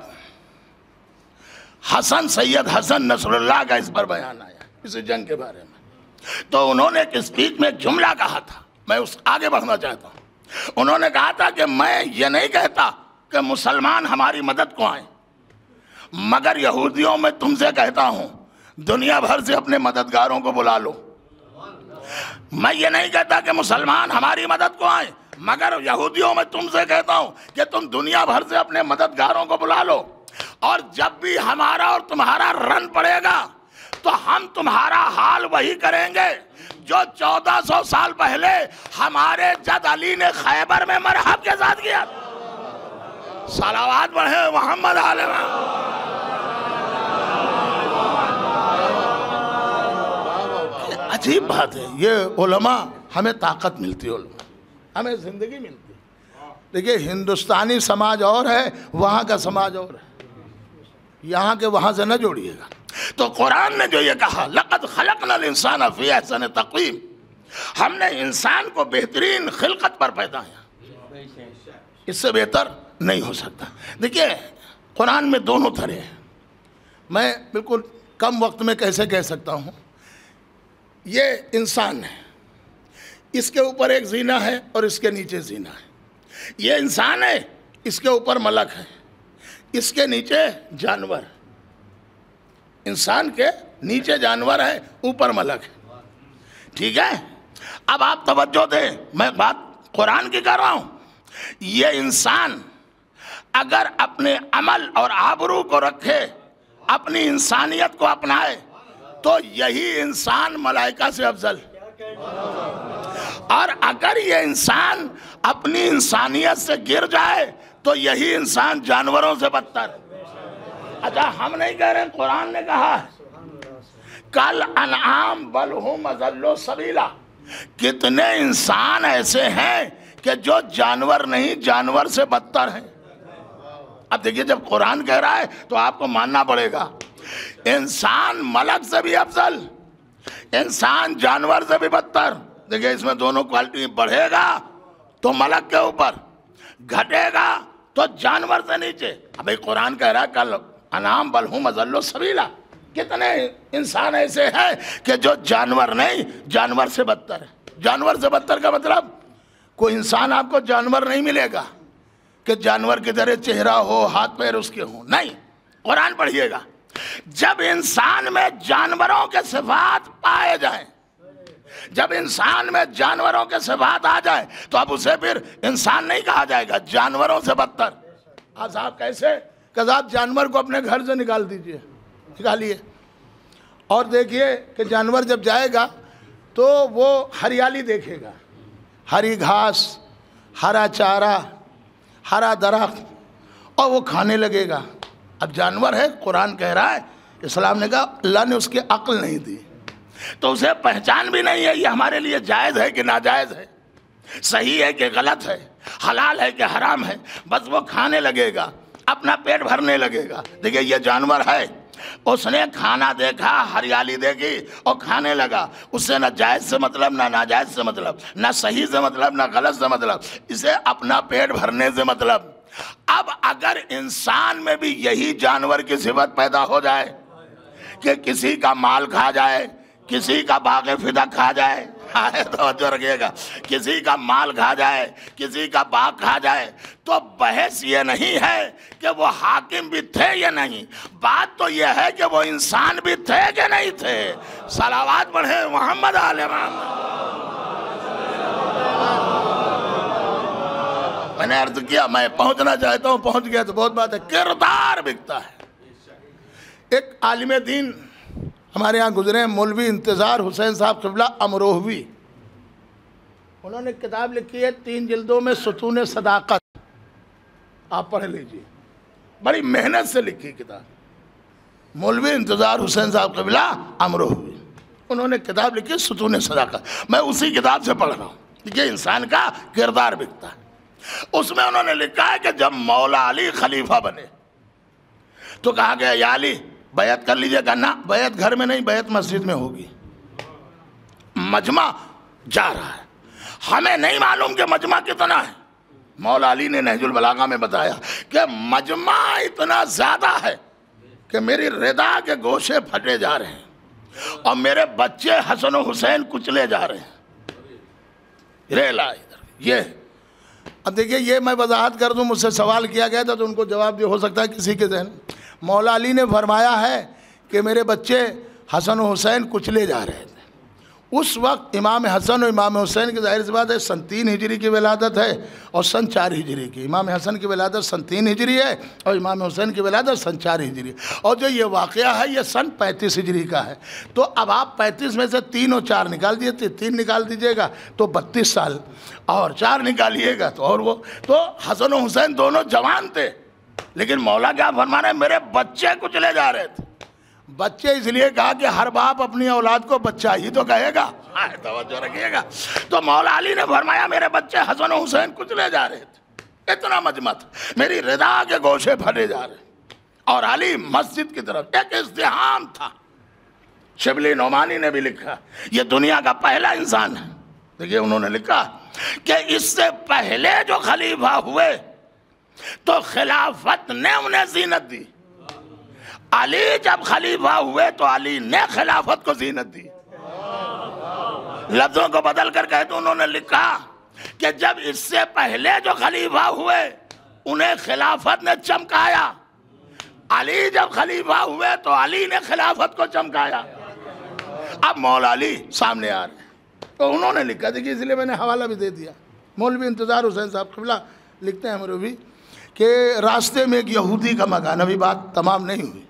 حسن سید حسن نصر اللہ کا اس پر بیان آیا، اس جنگ کے بارے میں، تو انہوں نے ایک اسپیچ میں ایک جملہ کہا تھا، میں اس آگے بڑھنا چاہتا ہوں۔ انہوں نے کہا تھا کہ میں یہ نہیں کہتا کہ مسلمان ہماری مدد کو آئیں، مگر یہودیوں میں تم سے کہتا ہوں دنیا بھر سے اپنے مددگاروں کو بلا لو۔ میں یہ نہیں کہتا کہ مسلمان ہماری مدد کو آئیں، مگر یہودیوں میں تم سے کہتا ہوں کہ تم دنیا بھر سے اپنے مددگاروں کو بلا لو، اور جب بھی ہمارا اور تمہارا رن پڑے گا تو ہم تمہارا حال وہی کریں گے جو 1400 سال پہلے ہمارے جد علی نے خیبر میں مرحب کے ساتھ کیا۔ صلوات پڑھیں محمد علیہ وسلم۔ عجیب بات ہے، یہ علماء ہمیں طاقت ملتی ہے، علماء ہمیں زندگی ملتی ہے۔ دیکھیں ہندوستانی سماج اور ہے، وہاں کا سماج اور ہے، یہاں کے وہاں سے نہ جوڑیے گا۔ تو قرآن نے جو یہ کہا لَقَدْ خَلَقْنَا الْإِنسَانَ فِي أَحْسَنِ تَقْوِيمٍ، ہم نے انسان کو بہترین خلقت پر پیدا کیا، اس سے بہتر نہیں ہو سکتا۔ دیکھیے قرآن میں دونوں طرح ہیں، میں بالکل کم وقت میں کیسے کہہ سکتا ہوں۔ یہ انسان ہے، اس کے اوپر ایک زینہ ہے اور اس کے نیچے زینہ ہے۔ یہ انسان ہے، اس کے اوپر ملک ہے، اس کے نیچے جانور۔ انسان کے نیچے جانور ہے، اوپر ملک ہے، ٹھیک ہے؟ اب آپ توجہ دیں، میں بات قرآن کی کر رہا ہوں۔ یہ انسان اگر اپنے عمل اور آبرو کو رکھے، اپنی انسانیت کو اپنائے، تو یہی انسان ملائکہ سے افضل، اور اگر یہ انسان اپنی انسانیت سے گر جائے تو یہی انسان جانوروں سے بدتر۔ اچھا ہم نہیں کہہ رہے، قرآن نے کہا کل انعام بل ہم اضل سبیلا، کتنے انسان ایسے ہیں کہ جو جانور نہیں، جانور سے بدتر ہیں۔ اب دیکھیے جب قرآن کہہ رہا ہے تو آپ کو ماننا پڑے گا، انسان ملک سے بھی افضل، انسان جانور سے بھی بدتر. دیکھیں اس میں دونوں کوالٹی، بڑھے گا تو ملک کے اوپر، گھٹے گا تو جانور سے نیچے. ابھی قرآن کہہ رہا ہے کل انعام بل ہم اضل السبیلا. کتنے انسان ایسے ہیں کہ جو جانور نہیں، جانور سے بدتر ہے. جانور سے بدتر کا مطلب کوئی انسان آپ کو جانور نہیں ملے گا کہ جانور کی طرح چہرہ ہو، ہاتھ پیر اس کے ہوں. نہیں، قرآن پڑھیے گا. جب انسان میں جانوروں کے صفات پائے جائیں، جب انسان میں جانوروں کے صفات آ جائیں تو اب اسے پھر انسان نہیں کہا جائے گا، جانوروں سے بدتر. صاحب کیسے کہ آپ جانور کو اپنے گھر سے نکال دیجئے، نکالیے اور دیکھیے کہ جانور جب جائے گا تو وہ ہریالی دیکھے گا، ہری گھاس، ہرا چارہ، ہرا درخت، اور وہ کھانے لگے گا. اب جانور ہے، قرآن کہہ رہا ہے، اسلام نے کہا اللہ نے اس کی عقل نہیں دی تو اسے پہچان بھی نہیں ہے یہ ہمارے لیے جائز ہے کہ ناجائز ہے، صحیح ہے کہ غلط ہے، حلال ہے کہ حرام ہے. بس وہ کھانے لگے گا، اپنا پیٹ بھرنے لگے گا. دیکھیں یہ جانور ہے، اس نے کھانا دیکھا، ہریالی دیکھی اور کھانے لگا. اس سے نہ جائز سے مطلب، نہ ناجائز سے مطلب، نہ صحیح سے مطلب، نہ غلط سے مطلب، اسے اپنا پیٹ بھرنے سے مطلب. اب اگر انسان میں بھی یہی جانور کی صفت پیدا ہو جائے کہ کسی کا مال کھا جائے، کسی کا باغ فدا کھا جائے، توجہ رکھیے گا، کسی کا مال کھا جائے، کسی کا باغ کھا جائے، تو بحث یہ نہیں ہے کہ وہ حاکم بھی تھے یا نہیں، بات تو یہ ہے کہ وہ انسان بھی تھے کہ نہیں تھے. صلوات پڑھیں محمد آل محمد. میں نے عرض کیا میں پہنچنا چاہتا ہوں، پہنچ گیا تو بہت بات ہے. کردار بکتا ہے. ایک عالم دین ہمارے ہاں گزرے ہیں، مولوی انتظار حسین صاحب قبلہ امروہوی. انہوں نے کتاب لکھی ہے 3 جلدوں میں، ستون صداقت. آپ پڑھ لیجئے، بڑی محنت سے لکھی کتاب. مولوی انتظار حسین صاحب قبلہ امروہوی، انہوں نے کتاب لکھی ستون صداقت. میں اسی کتاب سے پڑھ رہا ہوں کہ انسان کا کردار بکتا ہے. اس میں انہوں نے لکھا ہے کہ جب مولا علی خلیفہ بنے تو کہا گیا یا علی بیعت کر لیجئے گا. نہ، بیعت گھر میں نہیں، بیعت مسجد میں ہوگی. مجمع جا رہا ہے، ہمیں نہیں معلوم کہ مجمع کتنا ہے. مولا علی نے نہج البلاغہ میں بتایا کہ مجمع اتنا زیادہ ہے کہ میری ردا کے گوشے پھٹے جا رہے ہیں اور میرے بچے حسن و حسین کچلے جا رہے ہیں. ریلا ادھر یہ. اب دیکھیے یہ میں وضاحت کر دوں، مجھ سے سوال کیا گیا تھا تو ان کو جواب ہو سکتا ہے کسی کے ذہن. مولا علی نے فرمایا ہے کہ میرے بچے حسن و حسین کچلے جا رہے تھے. اس وقت امام حسن و امام حسین کی ظاہر سی بات ہے سن 3 ہجری کی ولادت ہے اور سن 4 ہجری کی. امام حسن کی ولادت سن 3 ہجری ہے اور امام حسین کی ولادت سن 4 ہجری. اور جو یہ واقعہ ہے یہ سن 35 ہجری کا ہے. تو اب آپ 35 میں سے 3 اور 4 نکال دیجیے، 3 نکال دیجیے گا تو 32 سال، اور 4 نکالیے گا تو اور وہ تو حسن و حسین دونوں جوان تھے. لیکن مولا کیا فرما رہے ہیں؟ میرے بچے کچلے جا رہے تھے. بچے اس لیے کہا کہ ہر باپ اپنی اولاد کو بچہ ہی تو کہے گا. توجہ رکھیے گا. تو مولا علی نے فرمایا میرے بچے حسن و حسین کچلے جا رہے تھے، اتنا مجمع تھا، میری ردا کے گوشے پھٹے جا رہے. اور علی مسجد کی طرف ایک ازدحام تھا. شبلی نعمانی نے بھی لکھا، یہ دنیا کا پہلا انسان ہے. دیکھیے انہوں نے لکھا کہ اس سے پہلے جو خلیفہ ہوئے تو خلافت نے انہیں زینت دی. علی جب خلیفہ ہوئے تو علی نے خلافت کو زینت دی. لفظوں کو بدل کر کہے تو انہوں نے لکھا کہ جب اس سے پہلے جو خلیفہ ہوئے انہیں خلافت نے چمکایا، علی جب خلیفہ ہوئے تو علی نے خلافت کو چمکایا. اب مولا علی سامنے آ رہے ہیں تو انہوں نے لکھا. دیکھیے اس لیے میں نے حوالہ بھی دے دیا. مولوی انتظار حسین صاحب قبلہ لکھتے ہیں مروی کہ راستے میں ایک یہودی کا مکان، ابھی بات تمام نہیں ہوئی،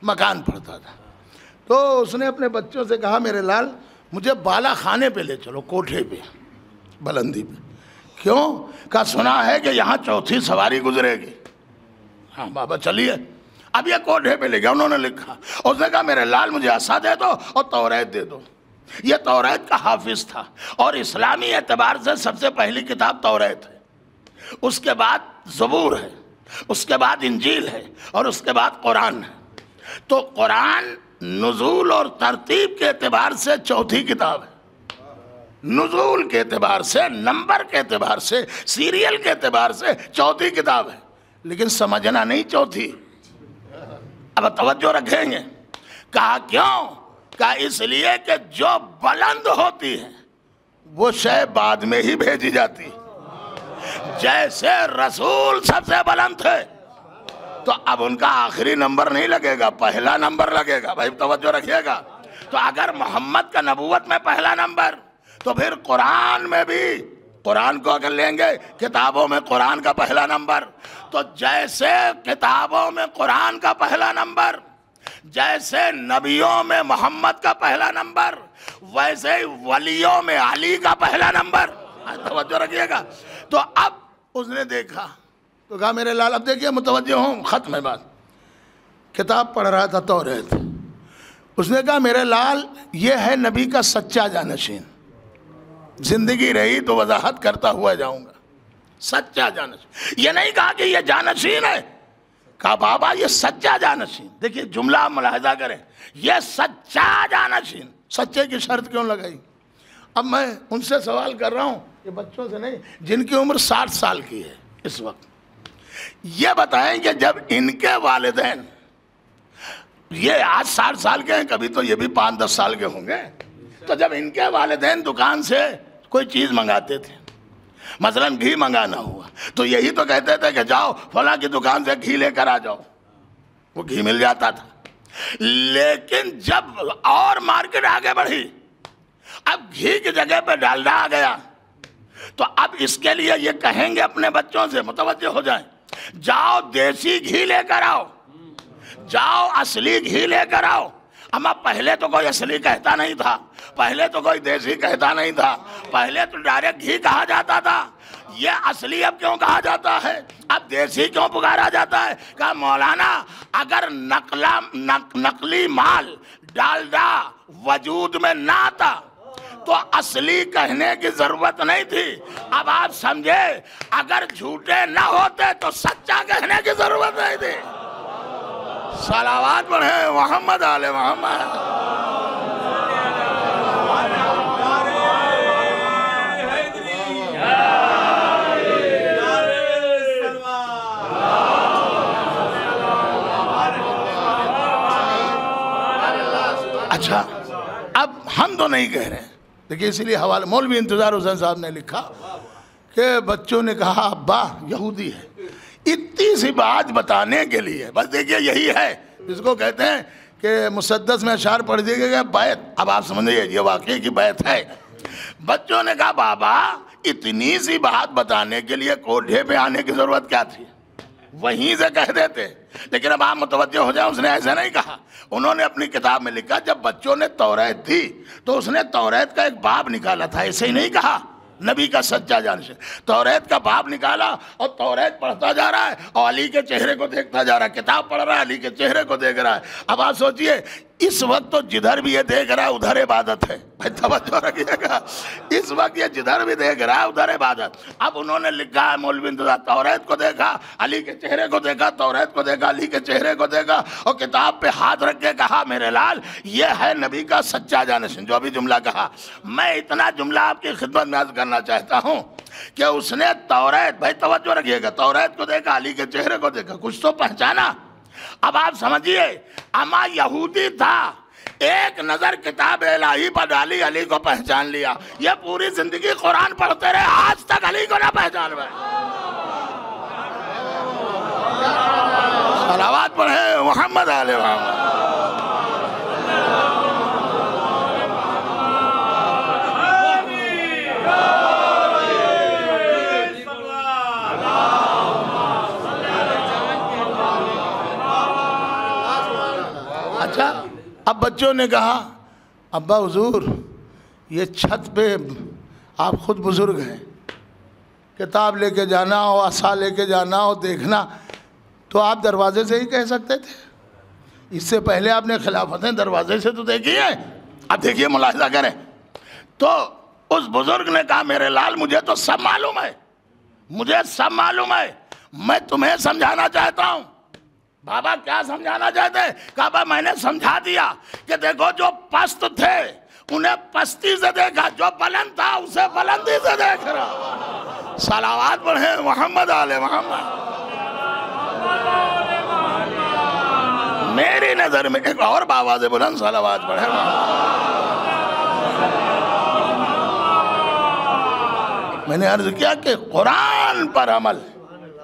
مکان پڑتا تھا. تو اس نے اپنے بچوں سے کہا میرے لال مجھے بالا خانے پہ لے چلو، کوٹھے پہ، بلندی پہ. کیوں؟ کہا سنا ہے کہ یہاں 4تھی سواری گزرے گی. ہاں بابا چلیے. اب یہ کوٹھے پہ لے گیا. انہوں نے لکھا، اس نے کہا میرے لال مجھے عصا دے دو اور توریت دے دو. یہ توریت کا حافظ تھا اور اسلامی اعتبار سے سب سے پہلی کتاب توریت ہے. اس کے بعد زبور ہے، اس کے بعد انجیل ہے اور اس کے بعد قرآن ہے. تو قرآن نزول اور ترتیب کے اعتبار سے چوتھی کتاب ہے، نزول کے اعتبار سے، نمبر کے اعتبار سے، سیریل کے اعتبار سے چوتھی کتاب ہے، لیکن سمجھنا نہیں چوتھی۔ اب توجہ رکھیں گے۔ کہا کیوں؟ کہا اس لیے کہ جو بلند ہوتی ہے وہ شے بعد میں ہی بھیجی جاتی، جیسے رسول سب سے بلند تھے تو اب ان کا آخری نمبر نہیں لگے گا، پہلا نمبر لگے گا۔ بھائی توجہ رکھیے گا۔ تو اگر محمد کا نبوت میں پہلا نمبر، تو پھر قرآن میں بھی، قرآن کو اگر لیں گے کتابوں میں قرآن کا پہلا نمبر، تو جیسے کتابوں میں قرآن کا پہلا نمبر، جیسے نبیوں میں محمد کا پہلا نمبر، ویسے ولیوں میں علی کا پہلا نمبر۔ توجہ رکھیے گا۔ تو اب اس نے دیکھا تو کہا میرے لال، اب دیکھیے متوجہ ہوں، ختم ہے بات۔ کتاب پڑھ رہا تھا توریت، اس نے کہا میرے لال یہ ہے نبی کا سچا جانشین، زندگی رہی تو وضاحت کرتا ہوا جاؤں گا۔ سچا جانشین، یہ نہیں کہا کہ یہ جانشین ہے، کہا بابا یہ سچا جانشین۔ دیکھیے جملہ آپ ملاحظہ کریں، یہ سچا جانشین۔ سچے کی شرط کیوں لگائی؟ اب میں ان سے سوال کر رہا ہوں، یہ بچوں سے نہیں، جن کی عمر 60 سال کی ہے اس وقت، یہ بتائیں کہ جب ان کے والدین، یہ آج 60 سال کے ہیں، کبھی تو یہ بھی 5-10 سال کے ہوں گے، تو جب ان کے والدین دکان سے کوئی چیز منگاتے تھے، مثلاً گھی منگانا ہوا، تو یہی تو کہتے تھے کہ جاؤ فلاں کی دکان سے گھی لے کر آ جاؤ، وہ گھی مل جاتا تھا۔ لیکن جب اور مارکیٹ آگے بڑھی، اب گھی کی جگہ پہ ڈالڈا آ گیا، تو اب اس کے لیے یہ کہیں گے اپنے بچوں سے، متوجہ ہو جائیں، جاؤ دیسی گھی لے کر آؤ، جاؤ اصلی گھی لے کر آؤ۔ اما پہلے تو کوئی اصلی کہتا نہیں تھا، پہلے تو کوئی دیسی کہتا نہیں تھا، پہلے تو ڈائریکٹ گھی کہا جاتا تھا۔ یہ اصلی اب کیوں کہا جاتا ہے، اب دیسی کیوں پکارا جاتا ہے؟ کہا مولانا اگر نقلی مال ڈالڈا وجود میں نہ آتا تو اصلی کہنے کی ضرورت نہیں تھی۔ اب آپ سمجھے، اگر جھوٹے نہ ہوتے تو سچا کہنے کی ضرورت نہیں تھی۔ صلوات پڑھیں محمد آل محمد۔ اچھا اب ہم تو نہیں کہہ رہے ہیں، دیکھیں اسی لیے حوالہ مولوی انتظار حسین صاحب نے لکھا کہ بچوں نے کہا ابا یہودی ہے، اتنی سی بات بتانے کے لیے، بس دیکھیے یہی ہے جس کو کہتے ہیں کہ مسدس میں اشعار پڑھ دیے گئے بیعت۔ اب آپ سمجھئے یہ واقعی کی بیعت ہے۔ بچوں نے کہا بابا اتنی سی بات بتانے کے لیے کوٹھے پہ آنے کی ضرورت کیا تھی، وہیں سے کہہ دیتے۔ لیکن اب آپ متوجہ ہو جائیں، اس نے ایسا نہیں کہا، انہوں نے اپنی کتاب میں لکھا جب بچوں نے توریت تھی تو اس نے توریت کا ایک باب نکالا تھا، ایسے ہی نہیں کہا نبی کا سچا جانشین، توریت کا باب نکالا اور توریت پڑھتا جا رہا ہے اور علی کے چہرے کو دیکھتا جا رہا ہے، کتاب پڑھ رہا ہے علی کے چہرے کو دیکھ رہا ہے۔ اب آپ سوچئے اس وقت تو جدھر بھی یہ دیکھ رہا ہے ادھر عبادت ہے۔ بھائی توجہ رکھیے گا، اس وقت یہ جدھر بھی دیکھ رہا ہے ادھر عبادت۔ اب انہوں نے لکھا ہے مولوی انتظار، توریت کو دیکھا، علی کے چہرے کو دیکھا، توریت کو دیکھا، علی کے چہرے کو دیکھا، اور کتاب پہ ہاتھ رکھ کے کہا میرے لال یہ ہے نبی کا سچا جانشین۔ جو ابھی جملہ کہا، میں اتنا جملہ آپ کی خدمت میں عرض کرنا چاہتا ہوں کہ اس نے توریت، بھائی توجہ رکھیے گا، توریت کو دیکھا، علی کے چہرے کو دیکھا، کچھ تو پہچانا۔ اب آپ سمجھیے، اما یہودی تھا، ایک نظر کتاب الہی پر ڈالی، علی کو پہچان لیا۔ یہ پوری زندگی قرآن پڑھتے رہے، آج تک علی کو نہ پہچان پائے۔ صلوات پڑھیں محمد آل محمد۔ اچھا اب بچوں نے کہا ابا حضور یہ چھت پہ آپ خود بزرگ ہیں، کتاب لے کے جانا ہو، عصا لے کے جانا ہو، دیکھنا تو آپ دروازے سے ہی کہہ سکتے تھے، اس سے پہلے آپ نے خلافتیں دروازے سے تو دیکھی ہیں۔ اب دیکھیے ملاحظہ کریں، تو اس بزرگ نے کہا میرے لال مجھے تو سب معلوم ہے، مجھے سب معلوم ہے، میں تمہیں سمجھانا چاہتا ہوں بابا کیا سمجھانا چاہتے ہیں؟ کہا میں نے سمجھا دیا کہ دیکھو جو پست تھے انہیں پستی سے دیکھا، جو بلند تھا اسے بلندی سے دیکھ رہا. صلوات پڑھیں محمد آل محمد. میری نظر میں ایک اور باواز بلند صلوات پڑھیں. میں نے عرض کیا کہ قرآن پر عمل،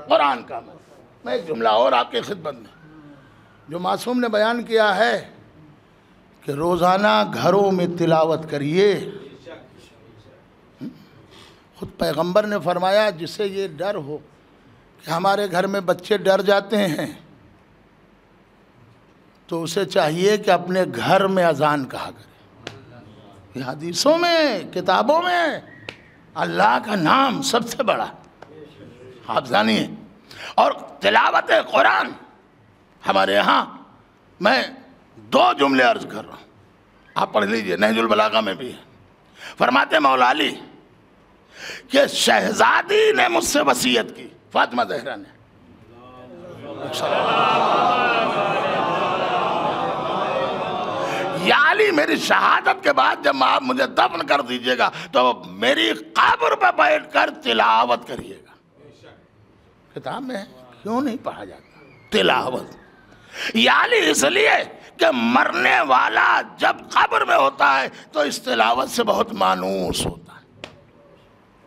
قرآن کا عمل. میں ایک جملہ اور آپ کی خدمت میں، جو معصوم نے بیان کیا ہے کہ روزانہ گھروں میں تلاوت کریے. خود پیغمبر نے فرمایا جسے یہ ڈر ہو کہ ہمارے گھر میں بچے ڈر جاتے ہیں تو اسے چاہیے کہ اپنے گھر میں اذان کہا کرے. یہ حدیثوں میں، کتابوں میں اللہ کا نام سب سے بڑا، آپ جانیے. اور تلاوت قرآن ہمارے یہاں، میں 2 جملے عرض کر رہا ہوں، آپ پڑھ لیجئے، نہج البلاغہ میں بھی ہے. فرماتے مولا علی کہ شہزادی نے مجھ سے وصیت کی، فاطمہ زہرا نے. یا علی میری شہادت کے بعد جب آپ مجھے دفن کر دیجئے گا تو میری قبر پہ بیٹھ کر تلاوت کریے گا. کتاب میں ہے، کیوں نہیں پڑھا جاتا تلاوت؟ یا علی اس لیے کہ مرنے والا جب قبر میں ہوتا ہے تو اس تلاوت سے بہت مانوس ہوتا ہے.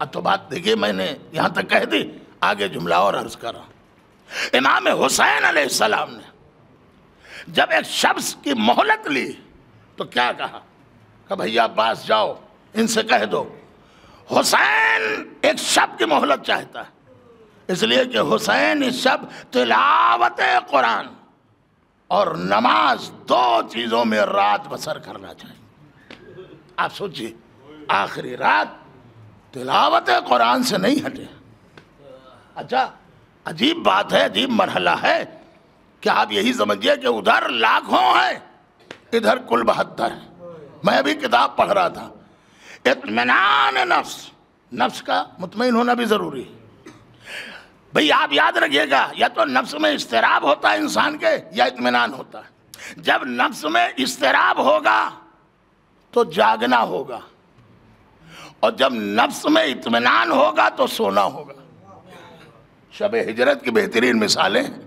اب تو بات دیکھیے، میں نے یہاں تک کہہ دی، آگے جملہ اور عرض کر رہا ہوں. امام حسین علیہ السلام نے جب ایک شخص کی مہلت لی تو کیا کہا؟ کہ بھیا عباس جاؤ ان سے کہہ دو حسین ایک شب کی مہلت چاہتا ہے، اس لیے کہ حسین اس شب تلاوت قرآن اور نماز 2 چیزوں میں رات بسر کرنا چاہیے. آپ سوچئے، آخری رات تلاوت قرآن سے نہیں ہٹے. اچھا عجیب بات ہے، عجیب مرحلہ ہے کہ آپ یہی سمجھئے کہ ادھر لاکھوں ہیں، ادھر کل 72 ہیں. میں ابھی کتاب پڑھ رہا تھا، اطمینان نفس، نفس کا مطمئن ہونا بھی ضروری ہے. بھئی آپ یاد رکھیے گا، یا تو نفس میں اضطراب ہوتا ہے انسان کے یا اطمینان ہوتا ہے. جب نفس میں اضطراب ہوگا تو جاگنا ہوگا، اور جب نفس میں اطمینان ہوگا تو سونا ہوگا. شب ہجرت کی بہترین مثالیں ہیں.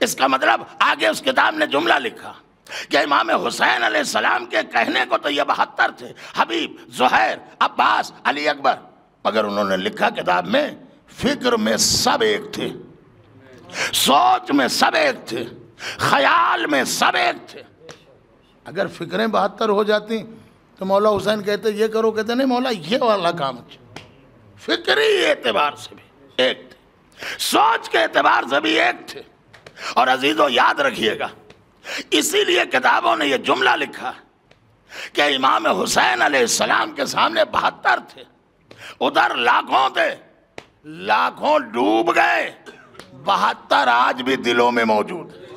اس کا مطلب آگے اس کتاب نے جملہ لکھا کہ امام حسین علیہ السلام کے کہنے کو تو یہ 72 تھے، حبیب، زہیر، عباس، علی اکبر، مگر انہوں نے لکھا کتاب میں فکر میں سب ایک تھے، سوچ میں سب ایک تھے، خیال میں سب ایک تھے. اگر فکریں 72 ہو جاتی تو مولا حسین کہتے یہ کرو، کہتے نہیں مولا یہ والا کام اچھا. فکری اعتبار سے بھی ایک تھے، سوچ کے اعتبار سے بھی ایک تھے. اور عزیزو یاد رکھیے گا، اسی لیے کتابوں نے یہ جملہ لکھا کہ امام حسین علیہ السلام کے سامنے 72 تھے، ادھر لاکھوں تھے، لاکھوں ڈوب گئے، 72 آج بھی دلوں میں موجود ہیں.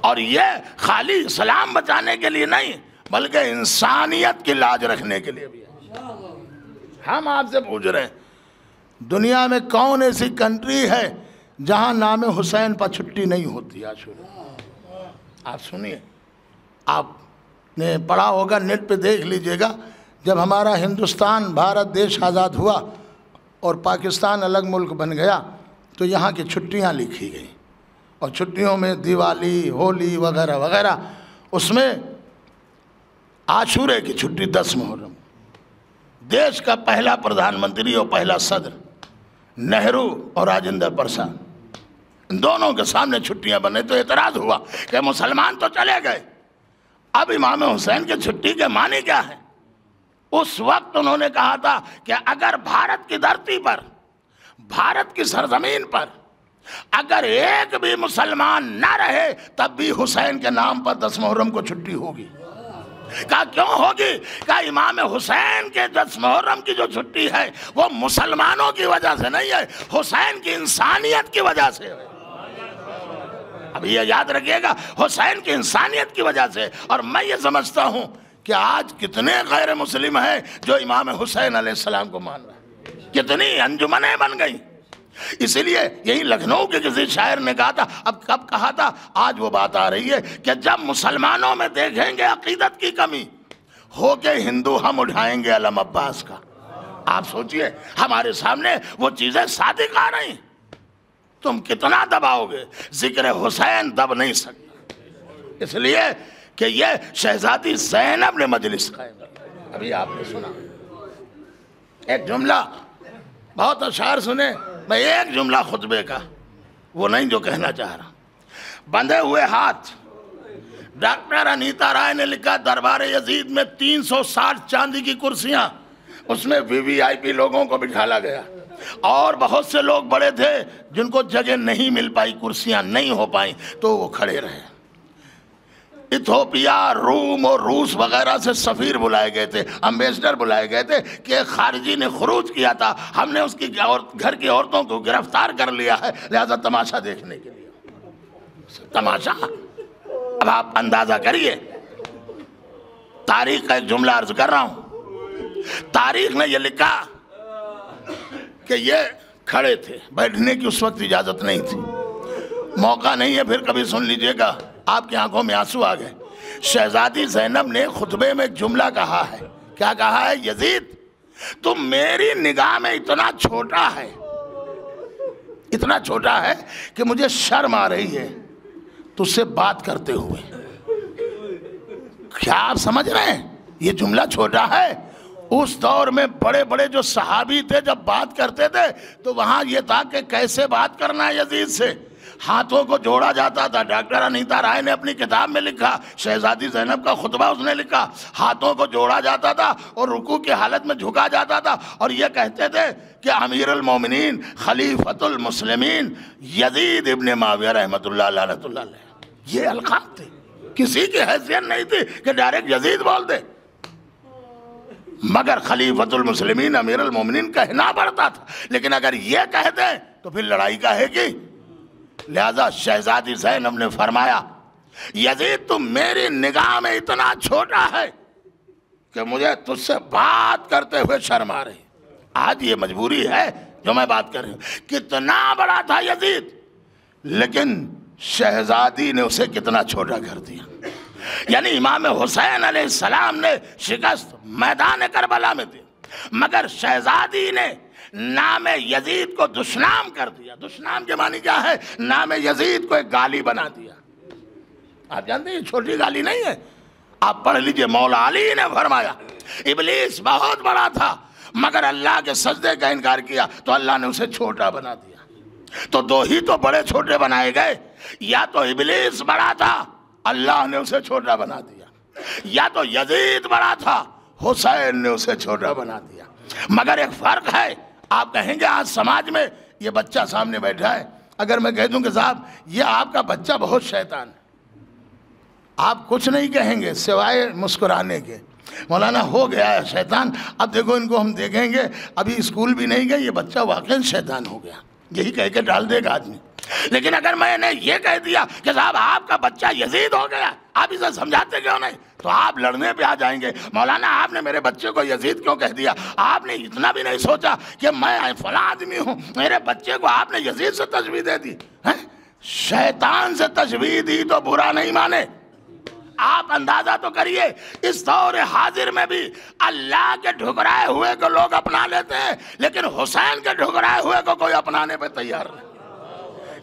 اور یہ خالی اسلام بچانے کے لیے نہیں بلکہ انسانیت کی لاج رکھنے کے لیے بھی ہے. ہم آپ سے پوچھ رہے ہیں دنیا میں کون ایسی کنٹری ہے جہاں نام حسین پر چھٹی نہیں ہوتی؟ آپ سنیے، آپ نے پڑھا ہوگا، نیٹ پہ دیکھ لیجئے گا، جب ہمارا ہندوستان بھارت دیش آزاد ہوا اور پاکستان الگ ملک بن گیا تو یہاں کی چھٹیاں لکھی گئیں، اور چھٹیوں میں دیوالی، ہولی وغیرہ وغیرہ. اس میں عاشورے کی چھٹی 10 محرم. دیش کا پہلا پردھان منتری اور پہلا صدر نہرو اور راجندر پرساد، ان دونوں کے سامنے چھٹیاں بنے تو اعتراض ہوا کہ مسلمان تو چلے گئے، اب امام حسین کی چھٹی کے معنی کیا ہے؟ اس وقت انہوں نے کہا تھا کہ اگر بھارت کی دھرتی پر، بھارت کی سرزمین پر اگر ایک بھی مسلمان نہ رہے تب بھی حسین کے نام پر 10 محرم کو چھٹی ہوگی. کہا کیوں ہوگی؟ کہا امام حسین کے 10 محرم کی جو چھٹی ہے وہ مسلمانوں کی وجہ سے نہیں ہے، حسین کی انسانیت کی وجہ سے ہے. اب یہ یاد رکھیے گا، حسین کی انسانیت کی وجہ سے. اور میں یہ سمجھتا ہوں کہ آج کتنے غیر مسلم ہیں جو امام حسین علیہ السلام کو مان رہے ہیں. کتنی انجمنیں بن گئیں، اس لیے یہی لکھنؤ کے کسی شاعر نے کہا تھا، اب کب کہا تھا، آج وہ بات آ رہی ہے کہ جب مسلمانوں میں دیکھیں گے عقیدت کی کمی، ہو کے ہندو ہم اٹھائیں گے علم عباس کا۔ آپ سوچئے ہمارے سامنے وہ چیزیں صادق آ رہی ہیں، تم کتنا دباؤ گے، ذکر حسین دب نہیں سکتا، اس لیے کہ یہ شہزادی زینب نے مجلس قائم کی۔ ابھی آپ نے سنا ایک جملہ، بہت اشعار سنے، میں ایک جملہ خطبے کا وہ نہیں جو کہنا چاہ رہا۔ بندھے ہوئے ہاتھ، ڈاکٹر انیتا رائے نے لکھا دربار یزید میں 360 چاندی کی کرسیاں، اس میں وی وی آئی پی لوگوں کو بٹھالا گیا، اور بہت سے لوگ بڑے تھے جن کو جگہ نہیں مل پائی، کرسیاں نہیں ہو پائیں تو وہ کھڑے رہے۔ ایتھوپیا، روم اور روس وغیرہ سے سفیر بلائے گئے تھے، امبیسڈر بلائے گئے تھے کہ ایک خارجی نے خروج کیا تھا، ہم نے اس کی گھر کی عورتوں کو گرفتار کر لیا ہے، لہذا تماشا دیکھنے کے لیے۔ تماشا، اب آپ اندازہ کریے، تاریخ کا ایک جملہ عرض کر رہا ہوں، تاریخ نے یہ لکھا کہ یہ کھڑے تھے، بیٹھنے کی اس وقت اجازت نہیں تھی، موقع نہیں ہے، پھر کبھی سن لیجئے گا، آپ کی آنکھوں میں آنسو آ گئے۔ شہزادی زینب نے خطبے میں ایک جملہ کہا ہے، کیا کہا ہے؟ یزید تم میری نگاہ میں اتنا چھوٹا ہے، اتنا چھوٹا ہے کہ مجھے شرم آ رہی ہے تجھ سے بات کرتے ہوئے۔ کیا آپ سمجھ رہے ہیں یہ جملہ چھوٹا ہے؟ اس دور میں بڑے بڑے جو صحابی تھے جب بات کرتے تھے تو وہاں یہ تھا کہ کیسے بات کرنا ہے یزید سے، ہاتھوں کو جوڑا جاتا تھا۔ ڈاکٹر انیتا رائے نے اپنی کتاب میں لکھا، شہزادی زینب کا خطبہ اس نے لکھا، ہاتھوں کو جوڑا جاتا تھا اور رکوع کی حالت میں جھکا جاتا تھا، اور یہ کہتے تھے کہ امیر المومنین خلیفۃ المسلمین یزید ابن معاویہ رحمۃ اللہ لعنۃ اللہ علیہ، یہ القاب تھے، کسی کی حیثیت نہیں تھی کہ ڈائریکٹ یزید بول دے، مگر خلیفۃ المسلمین امیر المومنین کہنا پڑتا تھا، لیکن اگر یہ کہہ دیں تو پھر لڑائی کہے گی۔ لہذا شہزادی زینب نے فرمایا یزید تم میری نگاہ میں اتنا چھوٹا ہے کہ مجھے تجھ سے بات کرتے ہوئے شرم آ رہی۔ آج یہ مجبوری ہے جو میں بات کر رہی ہوں، کتنا بڑا تھا یزید لیکن شہزادی نے اسے کتنا چھوٹا کر دیا۔ یعنی امام حسین علیہ السلام نے شکست میدان کربلا میں دی، مگر شہزادی نے نام یزید کو دشنام کر دیا۔ دشنام کے معنی کیا ہے؟ نام یزید کو ایک گالی بنا دیا۔ آپ جانتے ہیں یہ چھوٹی گالی نہیں ہے، آپ پڑھ لیجئے، مولا علی نے فرمایا ابلیس بہت بڑا تھا مگر اللہ کے سجدے کا انکار کیا تو اللہ نے اسے چھوٹا بنا دیا۔ تو دو ہی تو بڑے چھوٹے بنائے گئے، یا تو ابلیس بڑا تھا اللہ نے اسے چھوٹا بنا دیا، یا تو یزید بڑا تھا حسین نے اسے چھوٹا بنا دیا۔ مگر ایک فرق ہے، آپ کہیں گے آج سماج میں یہ بچہ سامنے بیٹھا ہے، اگر میں کہہ دوں کہ صاحب یہ آپ کا بچہ بہت شیطان ہے، آپ کچھ نہیں کہیں گے سوائے مسکرانے کے، مولانا ہو گیا ہے شیطان، اب دیکھو ان کو ہم دیکھیں گے ابھی اسکول بھی نہیں گئے، یہ بچہ واقعی شیطان ہو گیا، یہی کہہ کے ڈال دے گا آدمی۔ لیکن اگر میں نے یہ کہہ دیا کہ صاحب آپ کا بچہ یزید ہو گیا، آپ اسے سمجھاتے کیوں نہیں؟ تو آپ لڑنے پہ آ جائیں گے، مولانا آپ نے میرے بچے کو یزید کیوں کہہ دیا؟ آپ نے اتنا بھی نہیں سوچا کہ میں فلاں آدمی ہوں، میرے بچے کو آپ نے یزید سے تشبیہ دے دی۔ شیطان سے تشبیہ دی تو برا نہیں مانے۔ آپ اندازہ تو کریے اس دور حاضر میں بھی اللہ کے ٹھکرائے ہوئے کو لوگ اپنا لیتے ہیں، لیکن حسین کے ٹھکرائے ہوئے کو کوئی اپنانے پہ تیار نہیں۔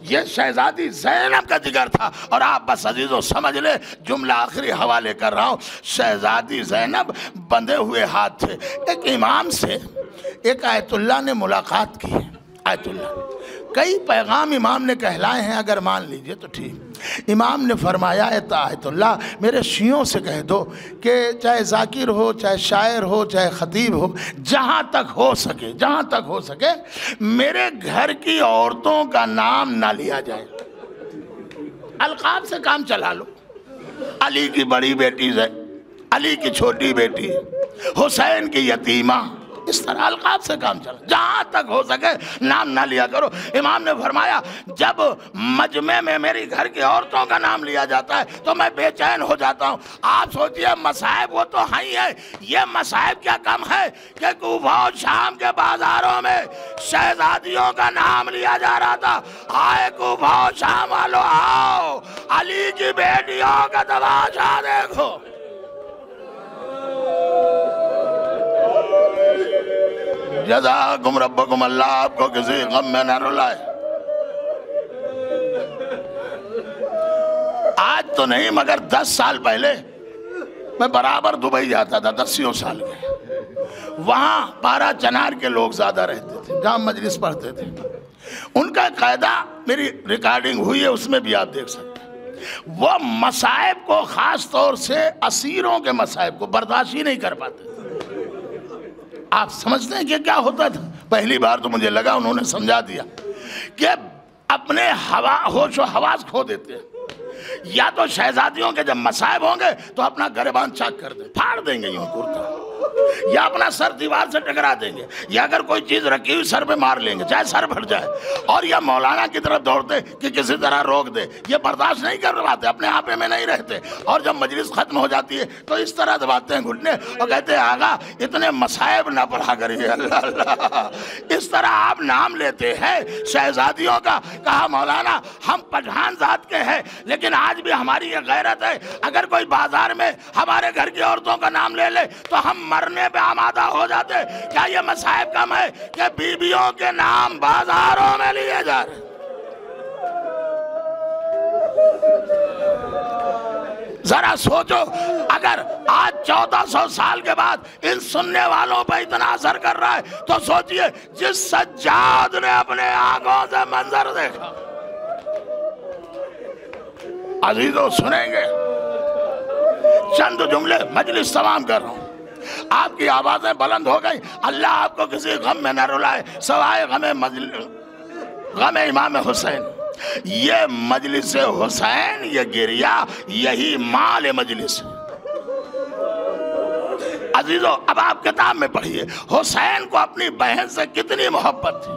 یہ شہزادی زینب کا جگر تھا، اور آپ بس عزیزو سمجھ لے، جملہ آخری حوالے کر رہا ہوں، شہزادی زینب بندھے ہوئے ہاتھ تھے۔ ایک امام سے ایک آیت اللہ نے ملاقات کی، آیت اللہ کئی پیغام امام نے کہلائے ہیں، اگر مان لیجئے تو ٹھیک۔ امام نے فرمایا اے آیت اللہ میرے شیعوں سے کہہ دو کہ چاہے ذاکر ہو، چاہے شاعر ہو، چاہے خطیب ہو، جہاں تک ہو سکے میرے گھر کی عورتوں کا نام نہ لیا جائے، القاب سے کام چلا لو۔ علی کی بڑی بیٹی ہے، علی کی چھوٹی بیٹی، حسین کی یتیمہ، اس طرح القاب سے کام چلا، جہاں تک ہو سکے نام نہ لیا کرو۔ امام نے فرمایا جب مجمع میں میری گھر کی عورتوں کا نام لیا جاتا ہے تو میں بے چین ہو جاتا ہوں۔ آپ سوچئے مصائب وہ تو ہیں ہی ہیں، یہ مصائب کیا کم ہے کہ کوفہ و شام کے بازاروں میں شہزادیوں کا نام لیا جا رہا تھا۔ آئے کوفہ و شام والو آؤ، علی کی بیٹیوں کا تماشا دیکھو۔ جزاکم ربکم، اللہ آپ کو کسی غم میں نہ رلائے۔ آج تو نہیں مگر 10 سال پہلے میں برابر دبئی جاتا تھا، 10 سال کے۔ وہاں پارا چنار کے لوگ زیادہ رہتے تھے، جہاں مجلس پڑھتے تھے۔ ان کا قاعدہ میری ریکارڈنگ ہوئی ہے، اس میں بھی آپ دیکھ سکتے ہیں۔ وہ مصائب کو، خاص طور سے اسیروں کے مصائب کو برداشت ہی نہیں کر پاتے تھے۔ آپ سمجھتے ہیں کہ کیا ہوتا تھا؟ پہلی بار تو مجھے لگا انہوں نے سمجھا دیا کہ اپنے ہوش و حواس کھو دیتے ہیں۔ یا تو شہزادیوں کے جب مصائب ہوں گے تو اپنا گریبان چاک کر دیں، پھاڑ دیں گے یوں کرتا، یا اپنا سر دیوار سے ٹکرا دیں گے، یا اگر کوئی چیز رکھی ہوئی سر پہ مار لیں گے چاہے سر پھٹ جائے، اور یا مولانا کی طرف دوڑتے کہ کسی طرح روک دے۔ یہ برداشت نہیں کر پاتے، اپنے آپے میں نہیں رہتے، اور جب مجلس ختم ہو جاتی ہے تو اس طرح دباتے ہیں گھٹنے اور کہتے ہیں آقا اتنے مصائب نہ پڑھا کریے، اللہ اللہ اس طرح آپ نام لیتے ہیں شہزادیوں کا۔ کہا مولانا ہم پٹھان ذات کے ہیں لیکن آج بھی ہماری یہ غیرت ہے، اگر کوئی بازار میں ہمارے گھر کی عورتوں کا نام لے لے تو ہم مرنے پہ آمادہ ہو جاتے۔ کیا یہ مصائب کم ہے کہ بیویوں کے نام بازاروں میں لیے جا رہے؟ ذرا سوچو، اگر آج 1400 سال کے بعد ان سننے والوں پہ اتنا اثر کر رہا ہے تو سوچئے جس سجاد نے اپنے آنکھوں سے منظر دیکھا۔ عزیزو سنیں گے چند جملے، مجلس تمام کر رہا ہوں، آپ کی آوازیں بلند ہو گئی، اللہ آپ کو کسی غم میں نہ رلائے سوائے غم امام حسین۔ یہ مجلس حسین، یہ گریہ، یہی مال مجلس ہے۔ عزیزو اب آپ کتاب میں پڑھیے حسین کو اپنی بہن سے کتنی محبت تھی۔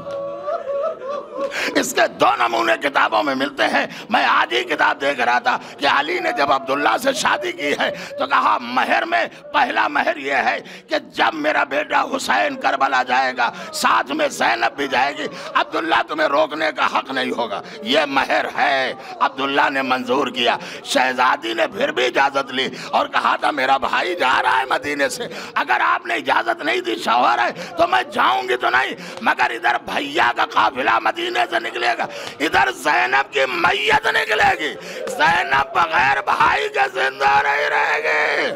اس کے 2 نمونے کتابوں میں ملتے ہیں۔ میں آج ہی کتاب دیکھ رہا تھا کہ علی نے جب عبداللہ سے شادی کی ہے تو کہا مہر میں پہلا مہر یہ ہے کہ جب میرا بیٹا حسین کربلا جائے گا ساتھ میں زینب بھی جائے گی، عبداللہ تمہیں روکنے کا حق نہیں ہوگا، یہ مہر ہے۔ عبداللہ نے منظور کیا، شہزادی نے پھر بھی اجازت لی اور کہا تھا میرا بھائی جا رہا ہے مدینے سے، اگر آپ نے اجازت نہیں دی شوہر ہے تو میں جاؤں گی تو نہیں، مگر ادھر بھیا کا قافلہ مدینے سے نکلے گا، ادھر زینب کی میت نکلے گی، زینب بغیر بھائی کے زندہ نہیں رہے گی۔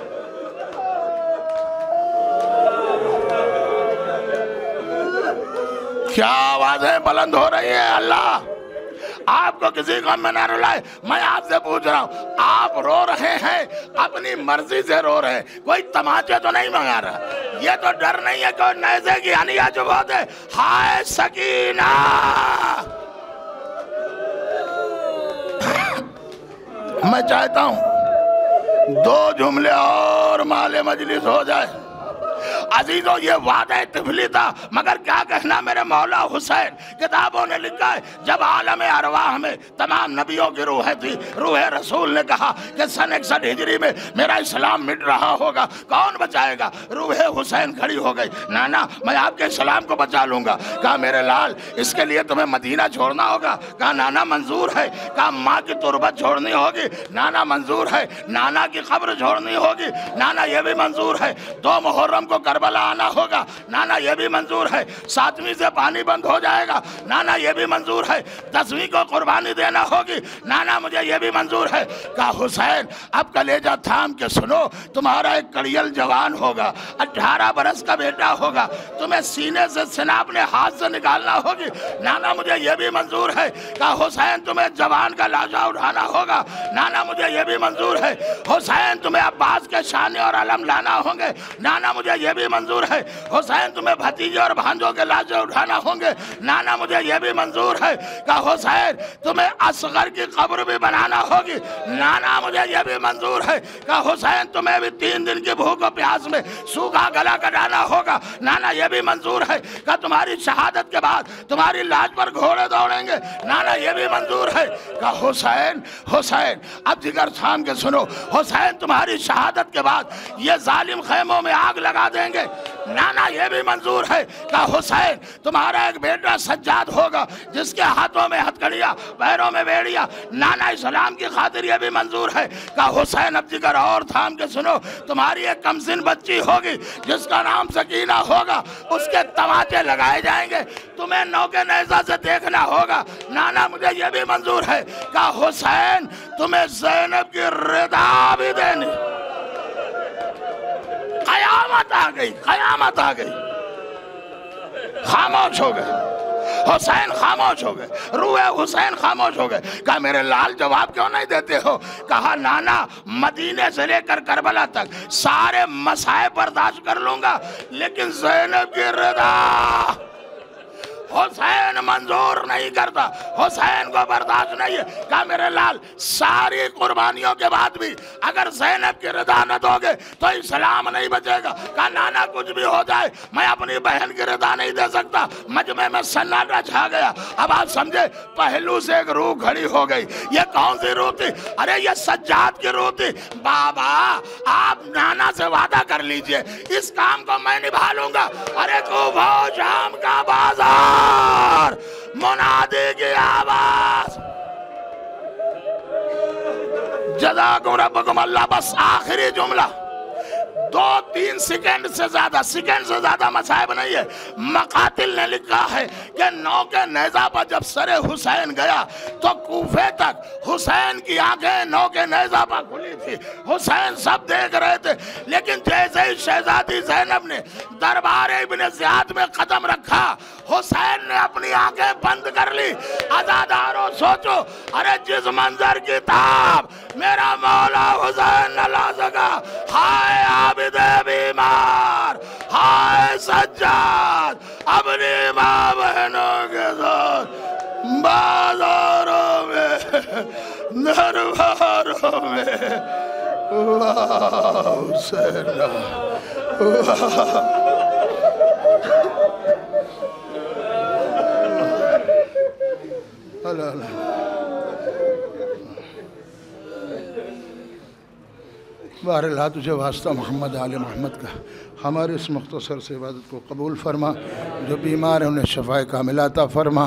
کیا آوازیں بلند ہو رہی ہیں، اللہ آپ کو کسی غم میں نہ رلائے۔ میں آپ سے پوچھ رہا ہوں، آپ رو رہے ہیں اپنی مرضی سے رو رہے ہیں، کوئی تماچے تو نہیں منگا رہا، یہ تو ڈر نہیں ہے کہ نیزے کی ہنیا چبھا دے۔ ہائے سکینہ، میں چاہتا ہوں 2 جملے اور مال مجلس ہو جائے۔ عزیزو یہ وعدہ طفلی تھا، مگر کیا کہنا میرے مولا حسین۔ کتابوں نے لکھا ہے جب عالم ارواح میں تمام نبیوں کی روحیں تھی، روح رسول نے کہا کہ سن 61 ہجری میں میرا اسلام مٹ رہا ہوگا، کون بچائے گا؟ روح حسین کھڑی ہو گئی، نانا میں آپ کے اسلام کو بچا لوں گا۔ کہا میرے لال اس کے لیے تمہیں مدینہ چھوڑنا ہوگا۔ کہا نانا منظور ہے۔ کہا ماں کی تربت چھوڑنی ہوگی۔ نانا منظور ہے۔ نانا کی قبر چھوڑنی ہوگی۔ نانا یہ بھی منظور ہے۔ 2 محرم کو کربلا آنا ہوگا۔ نانا یہ بھی منظور ہے۔ 7ویں سے پانی بند ہو جائے گا۔ نانا یہ بھی منظور ہے۔ 10ویں کو قربانی دینا ہوگی۔ نانا مجھے یہ بھی منظور ہے۔ کہا حسین اب کلیجہ تھام کے سنو، تمہارا ایک کڑیل جوان ہوگا، 18 برس کا بیٹا ہوگا، تمہیں سینے سے سنا اپنے ہاتھ سے نکالنا ہوگی۔ نانا مجھے یہ بھی منظور ہے۔ کہا حسین تمہیں جوان کا لاشا اٹھانا ہوگا۔ نانا مجھے یہ بھی منظور ہے۔ حسین تمہیں عباس کے شانے اور علم لانا ہوں گے۔ نانا مجھے یہ بھی منظور ہے حسین تمہیں بھتیجے اور بھانجوں کے لاشیں اٹھانا ہوں گے، نانا مجھے یہ بھی منظور ہے کہ حسین تمہیں اصغر کی قبر بھی بنانا ہوگی، نانا مجھے یہ بھی منظور ہے کہ حسین تمہیں بھی 3 دن کی بھوک و پیاس میں سوکھا گلا کٹانا ہوگا، نانا یہ بھی منظور ہے کہ تمہاری شہادت کے بعد تمہاری لاش پر گھوڑے دوڑیں گے، نانا یہ بھی منظور ہے کہ حسین اب جگر تھام کے سنو، حسین تمہاری شہادت کے بعد یہ ظالم خیموں میں آگ لگا دیں گے، نانا یہ بھی منظور ہے کہ حسین تمہارا ایک بیٹا سجاد ہوگا جس کے ہاتھوں میں ہتھکڑیاں پیروں میں بیڑیاں، نانا اسلام کی خاطر یہ بھی منظور ہے کہ حسین اب جگر اور تھام کے سنو، تمہاری ایک کمسن بچی ہوگی جس کا نام سکینہ ہوگا، اس کے تماچے لگائے جائیں گے، تمہیں نوکے نیزہ سے دیکھنا ہوگا، نانا مجھے یہ بھی منظور ہے کہ حسین تمہیں زینب کی رضا بھی دینی۔ قیامت آ گئی، خاموش ہو گئے، حسین خاموش ہو گئے، روح حسین خاموش ہو گئے، کہا میرے لال جواب کیوں نہیں دیتے ہو؟ کہا نانا مدینے سے لے کر کربلا تک سارے مصائب برداشت کر لوں گا، لیکن زینب کی رضا حسین منظور نہیں کرتا، حسین کو برداشت نہیں ہے، کہا میرے لال ساری قربانیوں کے بعد بھی اگر زینب کی رضا نہ دو گے تو اسلام نہیں بچے گا، کہا نانا کچھ بھی ہو جائے میں اپنی بہن کی رضا نہیں دے سکتا، مجمع میں سناٹا چھا گیا، اب آپ سمجھے پہلو سے ایک روح کھڑی ہو گئی، یہ کون سی روح تھی؟ ارے یہ سجاد کی روح تھی، بابا آپ نانا سے وعدہ کر لیجئے اس کام کو میں نبھا لوں گا، ارے کوفہ و شام کا بازار منادی کی آواز، جزاکم ربکم اللہ، بس آخری جملہ 2-3 سیکنڈ سے زیادہ مصائب نہیں ہے، مقاتل نے لکھا ہے کہ نوکے نیزہ پر جب سر حسین گیا تو کوفے تک حسین کی آنکھیں نوکے نیزہ پر کھلی تھی، حسین سب دیکھ رہے تھے، لیکن جیسے ہی شہزادی زینب نے دربار ابن زیاد میں قدم رکھا حسین نے اپنی آنکھیں بند کر لی۔ عزاداروں سوچو، ارے جس منظر کی تاب میرا مولا حسین نہ لا سکا، ہائے عابد بیمار، ہائے سجاد اپنی ماں بہنوں کے ساتھ بازاروں میں درباروں میں، واہ حسین بہرحال تجھے واسطہ محمد آل محمد کا ہمارے اس مختصر سے عبادت کو قبول فرما، جو بیمار ہیں انہیں شفائے کاملہ عطا فرما،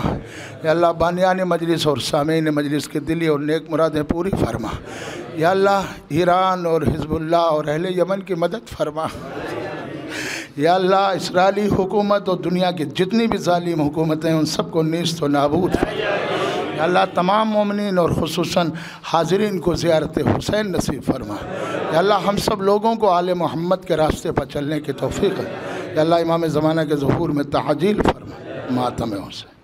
یا اللہ بانیان مجلس اور سامعین مجلس کے دلی اور نیک مرادیں پوری فرما، یا اللہ ایران اور حزب اللہ اور اہل یمن کی مدد فرما، یا اللہ اسرائیلی حکومت اور دنیا کی جتنی بھی ظالم حکومتیں ان سب کو نیست و نابود فرما، یا اللہ تمام مومنین اور خصوصاً حاضرین کو زیارت حسین نصیب فرما، یا اللہ ہم سب لوگوں کو آل محمد کے راستے پر چلنے کی توفیق ہے، یا اللہ امام زمانہ کے ظہور میں تعجیل فرما، ماتم حسین۔